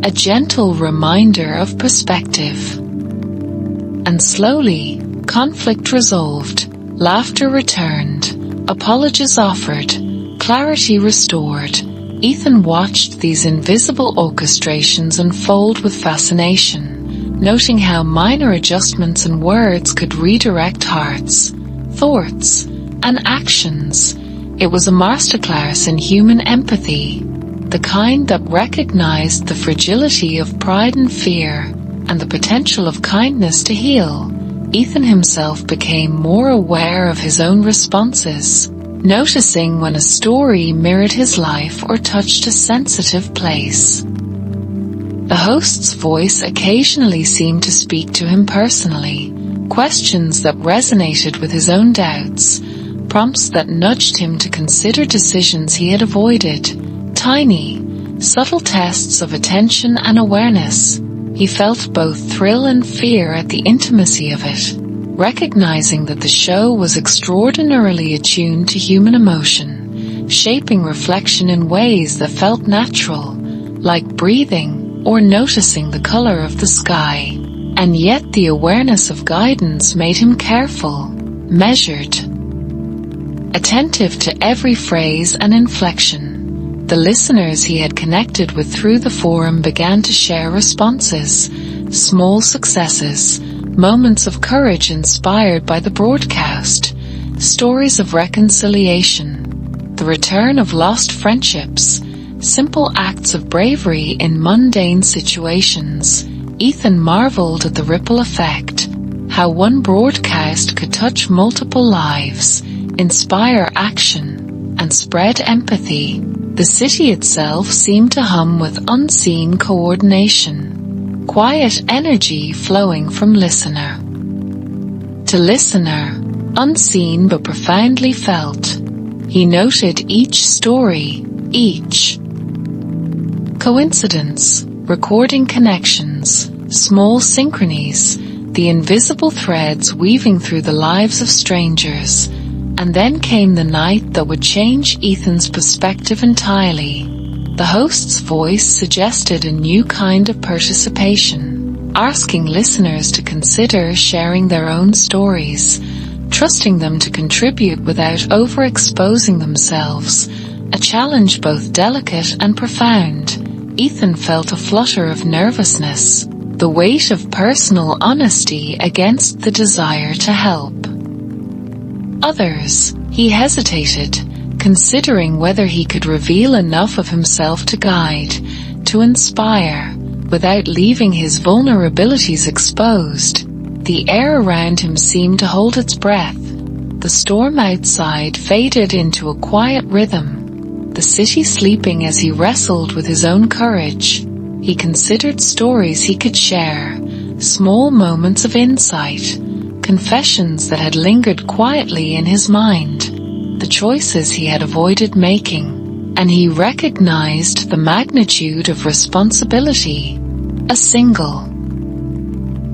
a gentle reminder of perspective. And slowly, conflict resolved, laughter returned, apologies offered, clarity restored. Ethan watched these invisible orchestrations unfold with fascination, noting how minor adjustments in words could redirect hearts, thoughts, and actions. It was a masterclass in human empathy, the kind that recognized the fragility of pride and fear, and the potential of kindness to heal. Ethan himself became more aware of his own responses, noticing when a story mirrored his life or touched a sensitive place. The host's voice occasionally seemed to speak to him personally, questions that resonated with his own doubts, prompts that nudged him to consider decisions he had avoided, tiny, subtle tests of attention and awareness. He felt both thrill and fear at the intimacy of it, recognizing that the show was extraordinarily attuned to human emotion, shaping reflection in ways that felt natural, like breathing or noticing the color of the sky. And yet the awareness of guidance made him careful, measured, attentive to every phrase and inflection. The listeners he had connected with through the forum began to share responses, small successes, moments of courage inspired by the broadcast, stories of reconciliation, the return of lost friendships, simple acts of bravery in mundane situations. Ethan marveled at the ripple effect, how one broadcast could touch multiple lives, inspire action, and spread empathy. The city itself seemed to hum with unseen coordination, quiet energy flowing from listener to listener, unseen but profoundly felt. He noted each story, each coincidence, recording connections, small synchronies, the invisible threads weaving through the lives of strangers. And then came the night that would change Ethan's perspective entirely. The host's voice suggested a new kind of participation, asking listeners to consider sharing their own stories, trusting them to contribute without overexposing themselves, a challenge both delicate and profound. Ethan felt a flutter of nervousness, the weight of personal honesty against the desire to help others. He hesitated, considering whether he could reveal enough of himself to guide, to inspire, without leaving his vulnerabilities exposed. The air around him seemed to hold its breath. The storm outside faded into a quiet rhythm, the city sleeping as he wrestled with his own courage. He considered stories he could share, small moments of insight, confessions that had lingered quietly in his mind, the choices he had avoided making, and he recognized the magnitude of responsibility. A single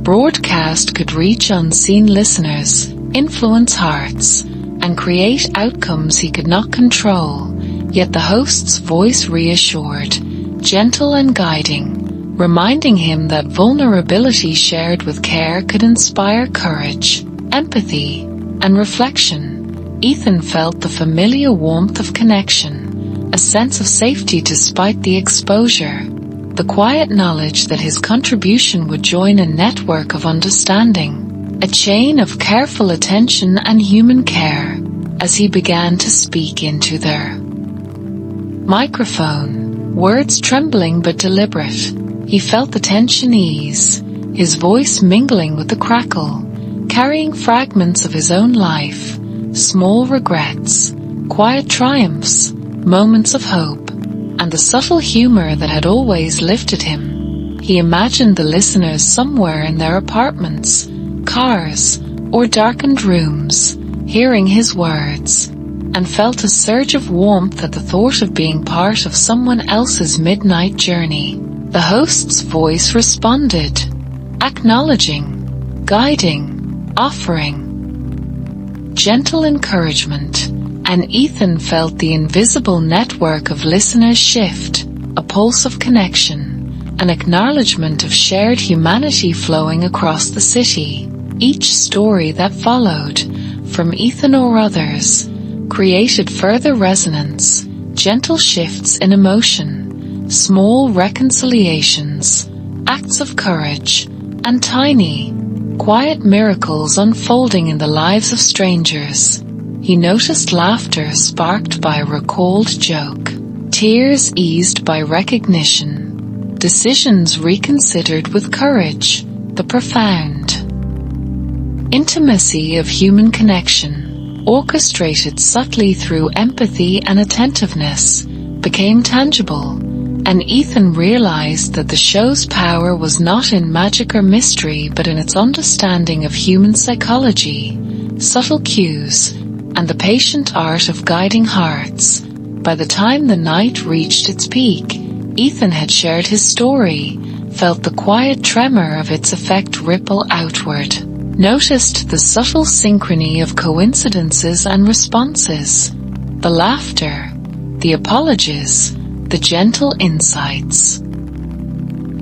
broadcast could reach unseen listeners, influence hearts, and create outcomes he could not control, yet the host's voice reassured, gentle and guiding, reminding him that vulnerability shared with care could inspire courage, empathy, and reflection. Ethan felt the familiar warmth of connection, a sense of safety despite the exposure, the quiet knowledge that his contribution would join a network of understanding, a chain of careful attention and human care, as he began to speak into their microphone, words trembling but deliberate. He felt the tension ease, his voice mingling with the crackle, carrying fragments of his own life, small regrets, quiet triumphs, moments of hope, and the subtle humor that had always lifted him. He imagined the listeners somewhere in their apartments, cars, or darkened rooms, hearing his words, and felt a surge of warmth at the thought of being part of someone else's midnight journey. The host's voice responded, acknowledging, guiding, offering gentle encouragement, and Ethan felt the invisible network of listeners shift, a pulse of connection, an acknowledgement of shared humanity flowing across the city. Each story that followed, from Ethan or others, created further resonance, gentle shifts in emotion, small reconciliations, acts of courage, and tiny, quiet miracles unfolding in the lives of strangers. He noticed laughter sparked by a recalled joke, tears eased by recognition, decisions reconsidered with courage. The profound intimacy of human connection, orchestrated subtly through empathy and attentiveness, became tangible, and Ethan realized that the show's power was not in magic or mystery but in its understanding of human psychology, subtle cues, and the patient art of guiding hearts. By the time the night reached its peak, Ethan had shared his story, felt the quiet tremor of its effect ripple outward, noticed the subtle synchrony of coincidences and responses, the laughter, the apologies, the gentle insights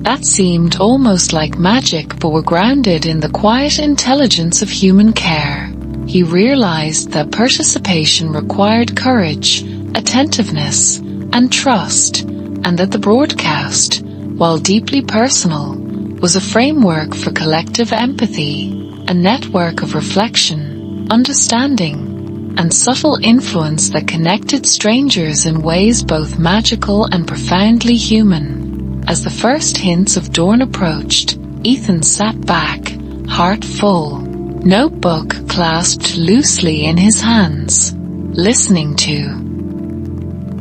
that seemed almost like magic but were grounded in the quiet intelligence of human care. He realized that participation required courage, attentiveness, and trust, and that the broadcast, while deeply personal, was a framework for collective empathy, a network of reflection, understanding, and subtle influence that connected strangers in ways both magical and profoundly human. As the first hints of dawn approached, Ethan sat back, heart full, notebook clasped loosely in his hands, listening to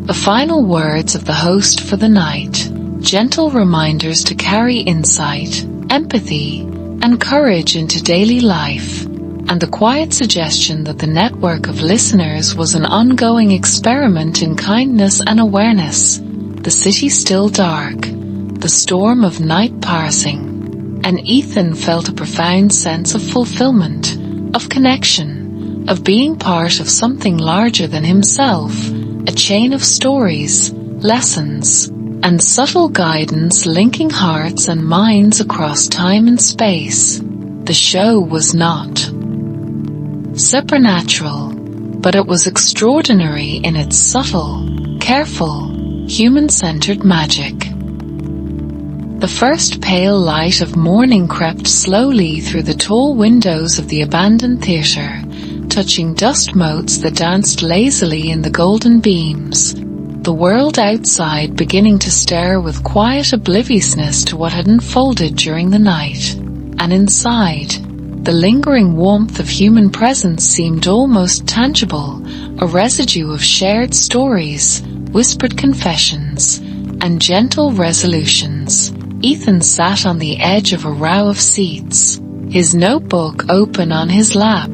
the final words of the host for the night, gentle reminders to carry insight, empathy, and courage into daily life, and the quiet suggestion that the network of listeners was an ongoing experiment in kindness and awareness. The city still dark, the storm of night passing, and Ethan felt a profound sense of fulfillment, of connection, of being part of something larger than himself, a chain of stories, lessons, and subtle guidance linking hearts and minds across time and space. The show was not supernatural, but it was extraordinary in its subtle, careful, human-centered magic. The first pale light of morning crept slowly through the tall windows of the abandoned theatre, touching dust motes that danced lazily in the golden beams, the world outside beginning to stare with quiet obliviousness to what had unfolded during the night. And inside, the lingering warmth of human presence seemed almost tangible, a residue of shared stories, whispered confessions, and gentle resolutions. Ethan sat on the edge of a row of seats, his notebook open on his lap,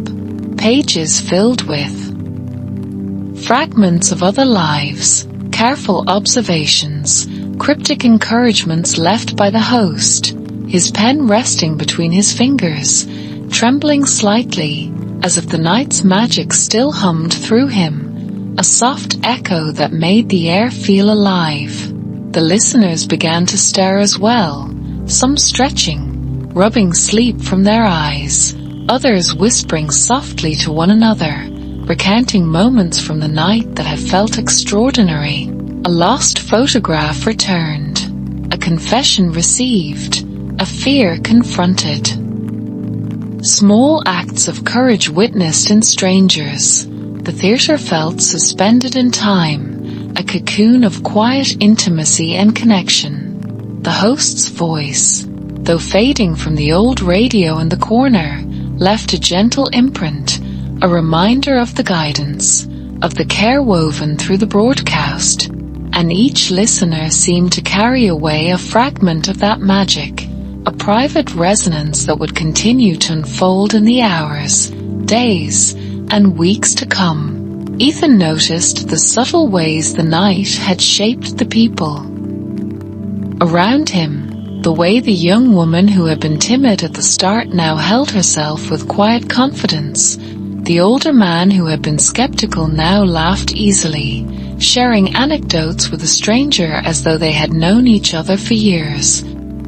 pages filled with fragments of other lives, careful observations, cryptic encouragements left by the host, his pen resting between his fingers, trembling slightly, as if the night's magic still hummed through him, a soft echo that made the air feel alive. The listeners began to stir as well, some stretching, rubbing sleep from their eyes, others whispering softly to one another, recounting moments from the night that had felt extraordinary. A lost photograph returned, a confession received, a fear confronted. Small acts of courage witnessed in strangers. The theatre felt suspended in time, a cocoon of quiet intimacy and connection. The host's voice, though fading from the old radio in the corner, left a gentle imprint, a reminder of the guidance, of the care woven through the broadcast, and each listener seemed to carry away a fragment of that magic, a private resonance that would continue to unfold in the hours, days, and weeks to come. Ethan noticed the subtle ways the night had shaped the people around him, the way the young woman who had been timid at the start now held herself with quiet confidence. The older man who had been skeptical now laughed easily, sharing anecdotes with a stranger as though they had known each other for years.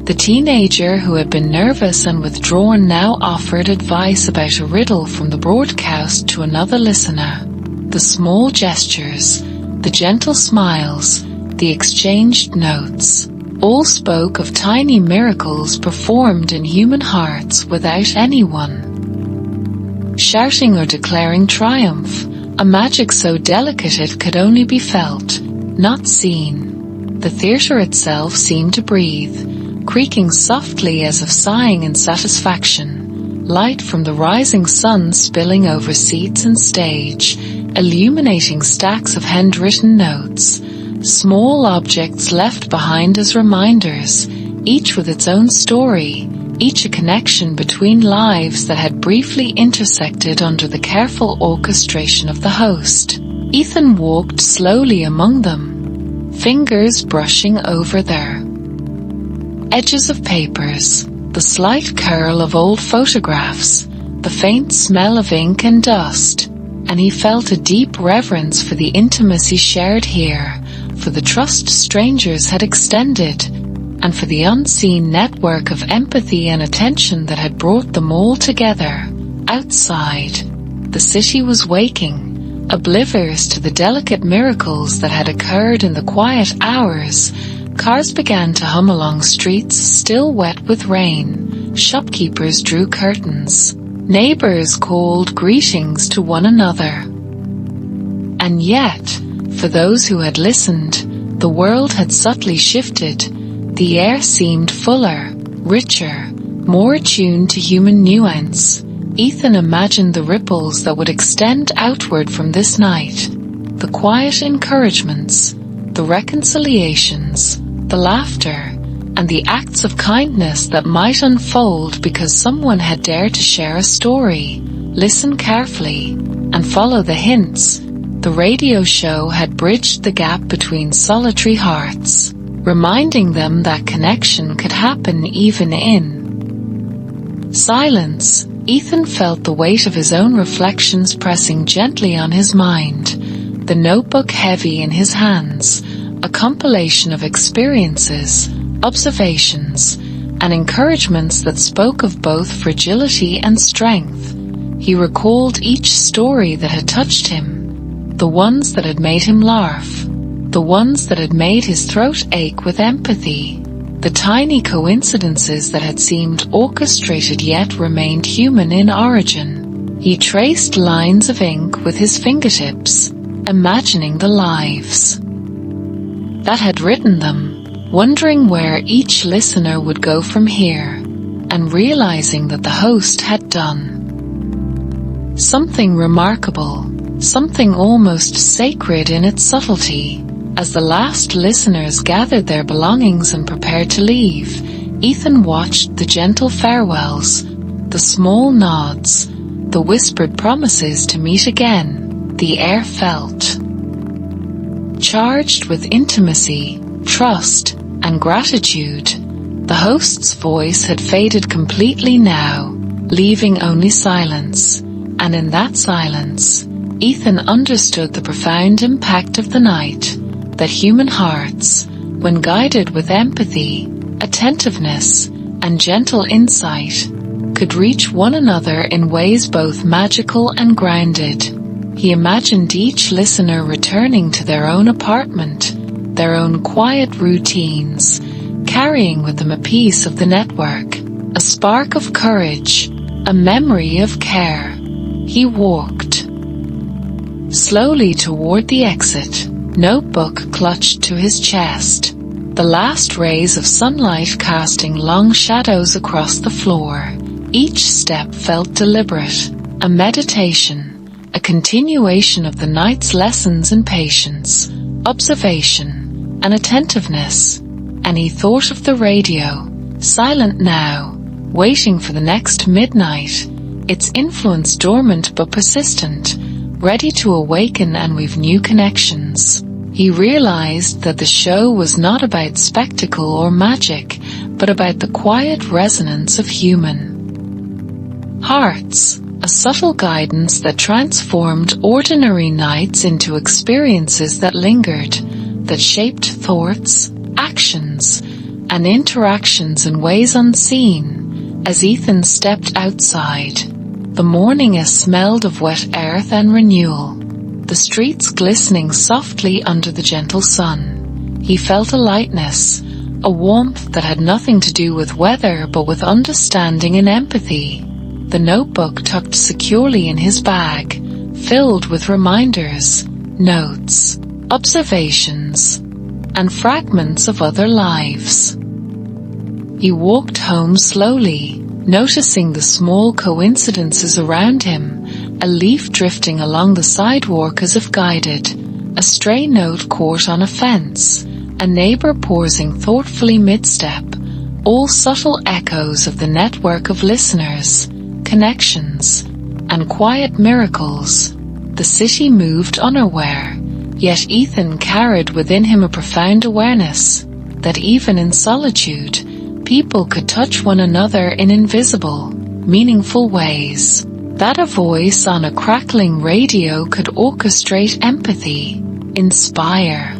The teenager who had been nervous and withdrawn now offered advice about a riddle from the broadcast to another listener. The small gestures, the gentle smiles, the exchanged notes, all spoke of tiny miracles performed in human hearts without anyone shouting or declaring triumph, a magic so delicate it could only be felt, not seen. The theatre itself seemed to breathe, creaking softly as if sighing in satisfaction, light from the rising sun spilling over seats and stage, illuminating stacks of handwritten notes, small objects left behind as reminders, each with its own story, each a connection between lives that had briefly intersected under the careful orchestration of the host. Ethan walked slowly among them, fingers brushing over their edges of papers, the slight curl of old photographs, the faint smell of ink and dust, and he felt a deep reverence for the intimacy shared here, for the trust strangers had extended, and for the unseen network of empathy and attention that had brought them all together. Outside, the city was waking, oblivious to the delicate miracles that had occurred in the quiet hours. Cars began to hum along streets still wet with rain, shopkeepers drew curtains, neighbors called greetings to one another. And yet, for those who had listened, the world had subtly shifted. The air seemed fuller, richer, more attuned to human nuance. Ethan imagined the ripples that would extend outward from this night, the quiet encouragements, the reconciliations, the laughter, and the acts of kindness that might unfold because someone had dared to share a story, listen carefully, and follow the hints. The radio show had bridged the gap between solitary hearts, reminding them that connection could happen even in silence. Ethan felt the weight of his own reflections pressing gently on his mind, the notebook heavy in his hands, a compilation of experiences, observations, and encouragements that spoke of both fragility and strength. He recalled each story that had touched him, the ones that had made him laugh, the ones that had made his throat ache with empathy, the tiny coincidences that had seemed orchestrated yet remained human in origin. He traced lines of ink with his fingertips, imagining the lives that had written them, wondering where each listener would go from here, and realizing that the host had done something remarkable, something almost sacred in its subtlety. As the last listeners gathered their belongings and prepared to leave, Ethan watched the gentle farewells, the small nods, the whispered promises to meet again. The air felt charged with intimacy, trust, and gratitude. The host's voice had faded completely now, leaving only silence, and in that silence, Ethan understood the profound impact of the night, that human hearts, when guided with empathy, attentiveness, and gentle insight, could reach one another in ways both magical and grounded. He imagined each listener returning to their own apartment, their own quiet routines, carrying with them a piece of the network, a spark of courage, a memory of care. He walked slowly toward the exit, notebook clutched to his chest, the last rays of sunlight casting long shadows across the floor. Each step felt deliberate, a meditation, a continuation of the night's lessons in patience, observation, and attentiveness. And he thought of the radio, silent now, waiting for the next midnight, its influence dormant but persistent, ready to awaken and weave new connections. He realized that the show was not about spectacle or magic, but about the quiet resonance of human hearts, a subtle guidance that transformed ordinary nights into experiences that lingered, that shaped thoughts, actions, and interactions in ways unseen. As Ethan stepped outside, the morning air smelled of wet earth and renewal, the streets glistening softly under the gentle sun. He felt a lightness, a warmth that had nothing to do with weather but with understanding and empathy. The notebook tucked securely in his bag, filled with reminders, notes, observations, and fragments of other lives. He walked home slowly, noticing the small coincidences around him, a leaf drifting along the sidewalk as if guided, a stray note caught on a fence, a neighbor pausing thoughtfully mid-step, all subtle echoes of the network of listeners, connections, and quiet miracles. The city moved unaware, yet Ethan carried within him a profound awareness that even in solitude, people could touch one another in invisible, meaningful ways. That a voice on a crackling radio could orchestrate empathy, inspire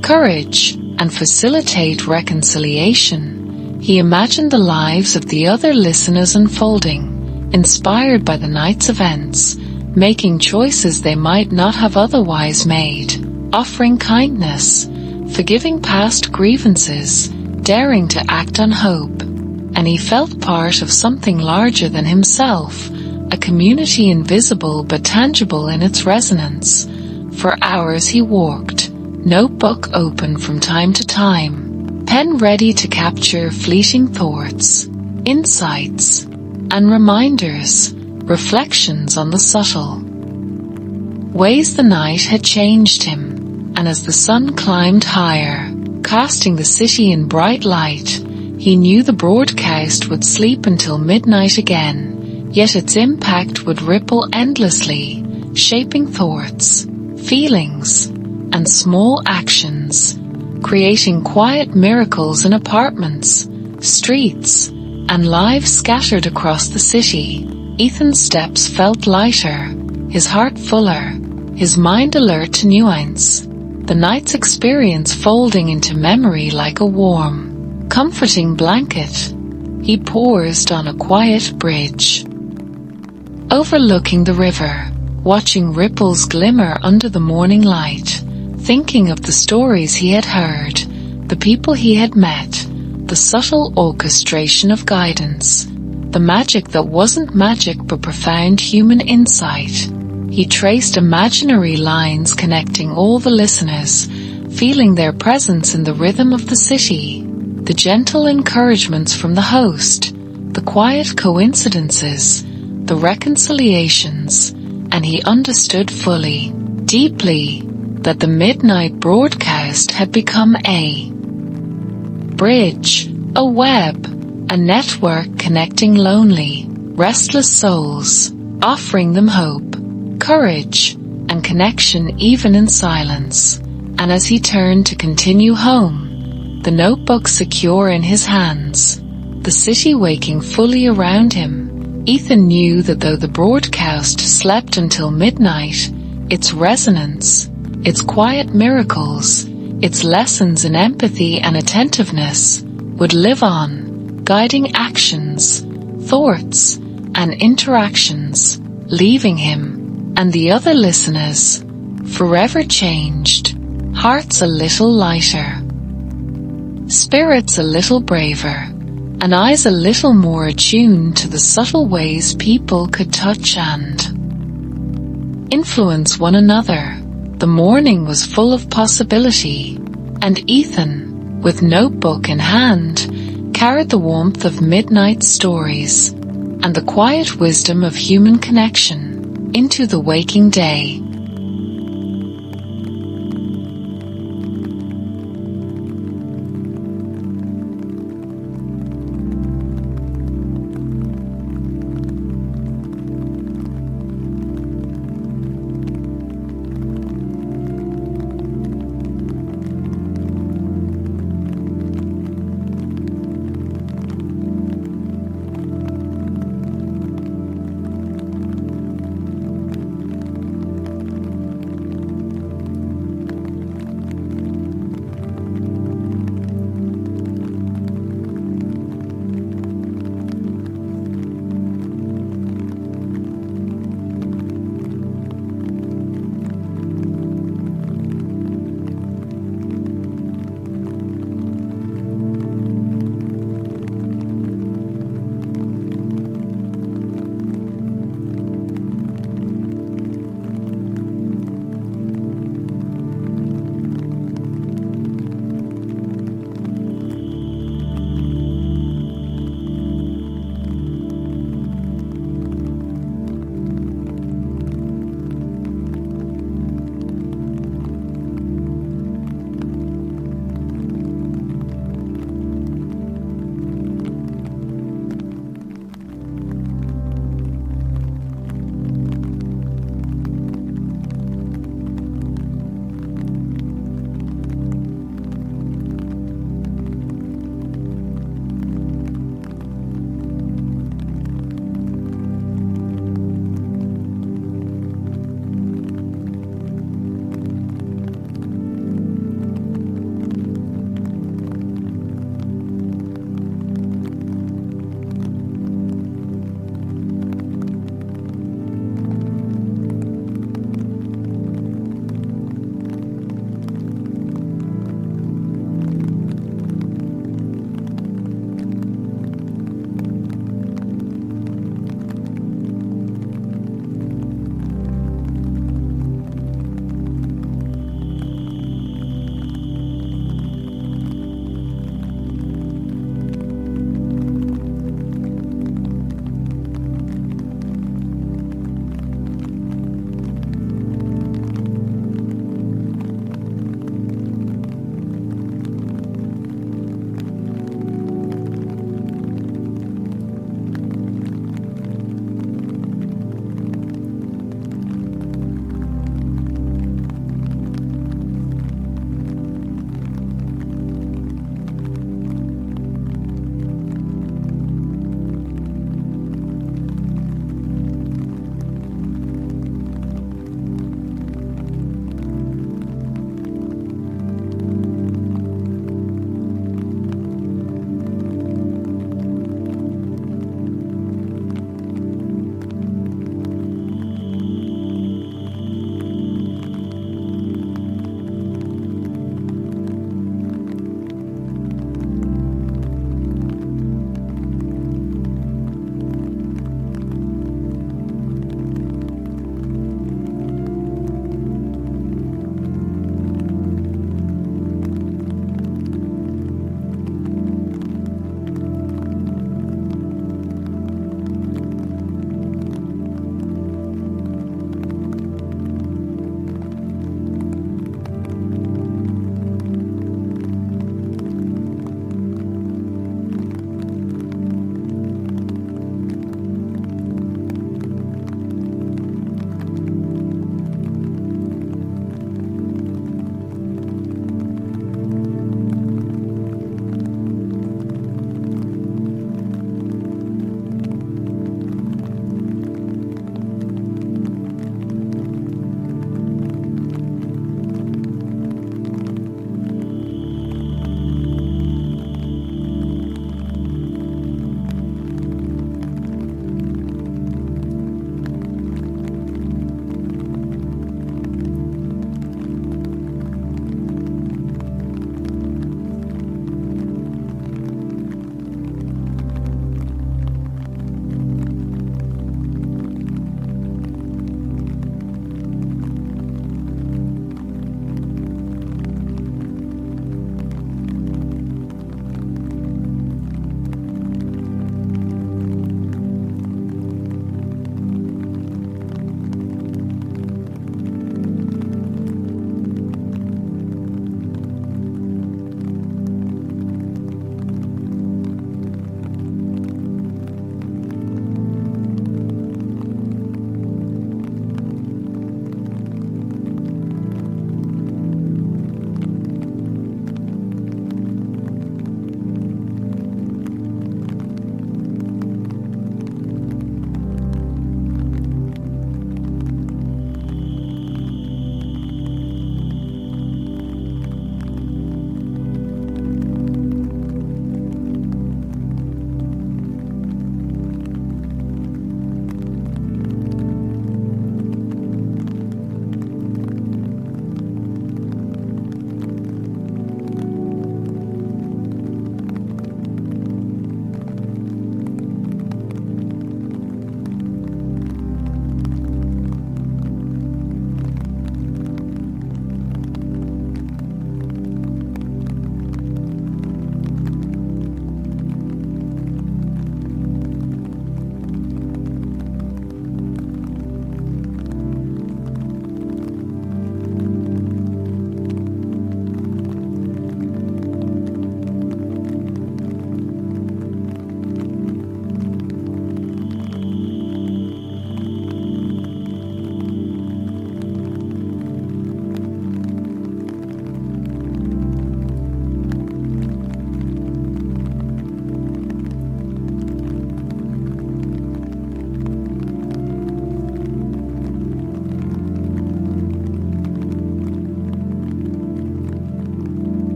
courage, and facilitate reconciliation. He imagined the lives of the other listeners unfolding, inspired by the night's events, making choices they might not have otherwise made, offering kindness, forgiving past grievances, daring to act on hope. And he felt part of something larger than himself, a community invisible but tangible in its resonance. For hours he walked, notebook open from time to time, pen ready to capture fleeting thoughts, insights, and reminders, reflections on the subtle ways the night had changed him. And as the sun climbed higher, casting the city in bright light, he knew the broadcast would sleep until midnight again, yet its impact would ripple endlessly, shaping thoughts, feelings, and small actions, creating quiet miracles in apartments, streets, and lives scattered across the city. Ethan's steps felt lighter, his heart fuller, his mind alert to nuance, the night's experience folding into memory like a warm, comforting blanket. He paused on a quiet bridge, overlooking the river, watching ripples glimmer under the morning light, thinking of the stories he had heard, the people he had met, the subtle orchestration of guidance, the magic that wasn't magic but profound human insight. He traced imaginary lines connecting all the listeners, feeling their presence in the rhythm of the city, the gentle encouragements from the host, the quiet coincidences, the reconciliations, and he understood fully, deeply, that the midnight broadcast had become a bridge, a web, a network connecting lonely, restless souls, offering them hope, courage, and connection even in silence. And as he turned to continue home, the notebook secure in his hands, the city waking fully around him, Ethan knew that though the broadcast slept until midnight, its resonance, its quiet miracles, its lessons in empathy and attentiveness would live on, guiding actions, thoughts, and interactions, leaving him and the other listeners forever changed, hearts a little lighter, spirits a little braver, and eyes a little more attuned to the subtle ways people could touch and influence one another. The morning was full of possibility, and Ethan, with notebook in hand, carried the warmth of midnight stories and the quiet wisdom of human connection into the waking day.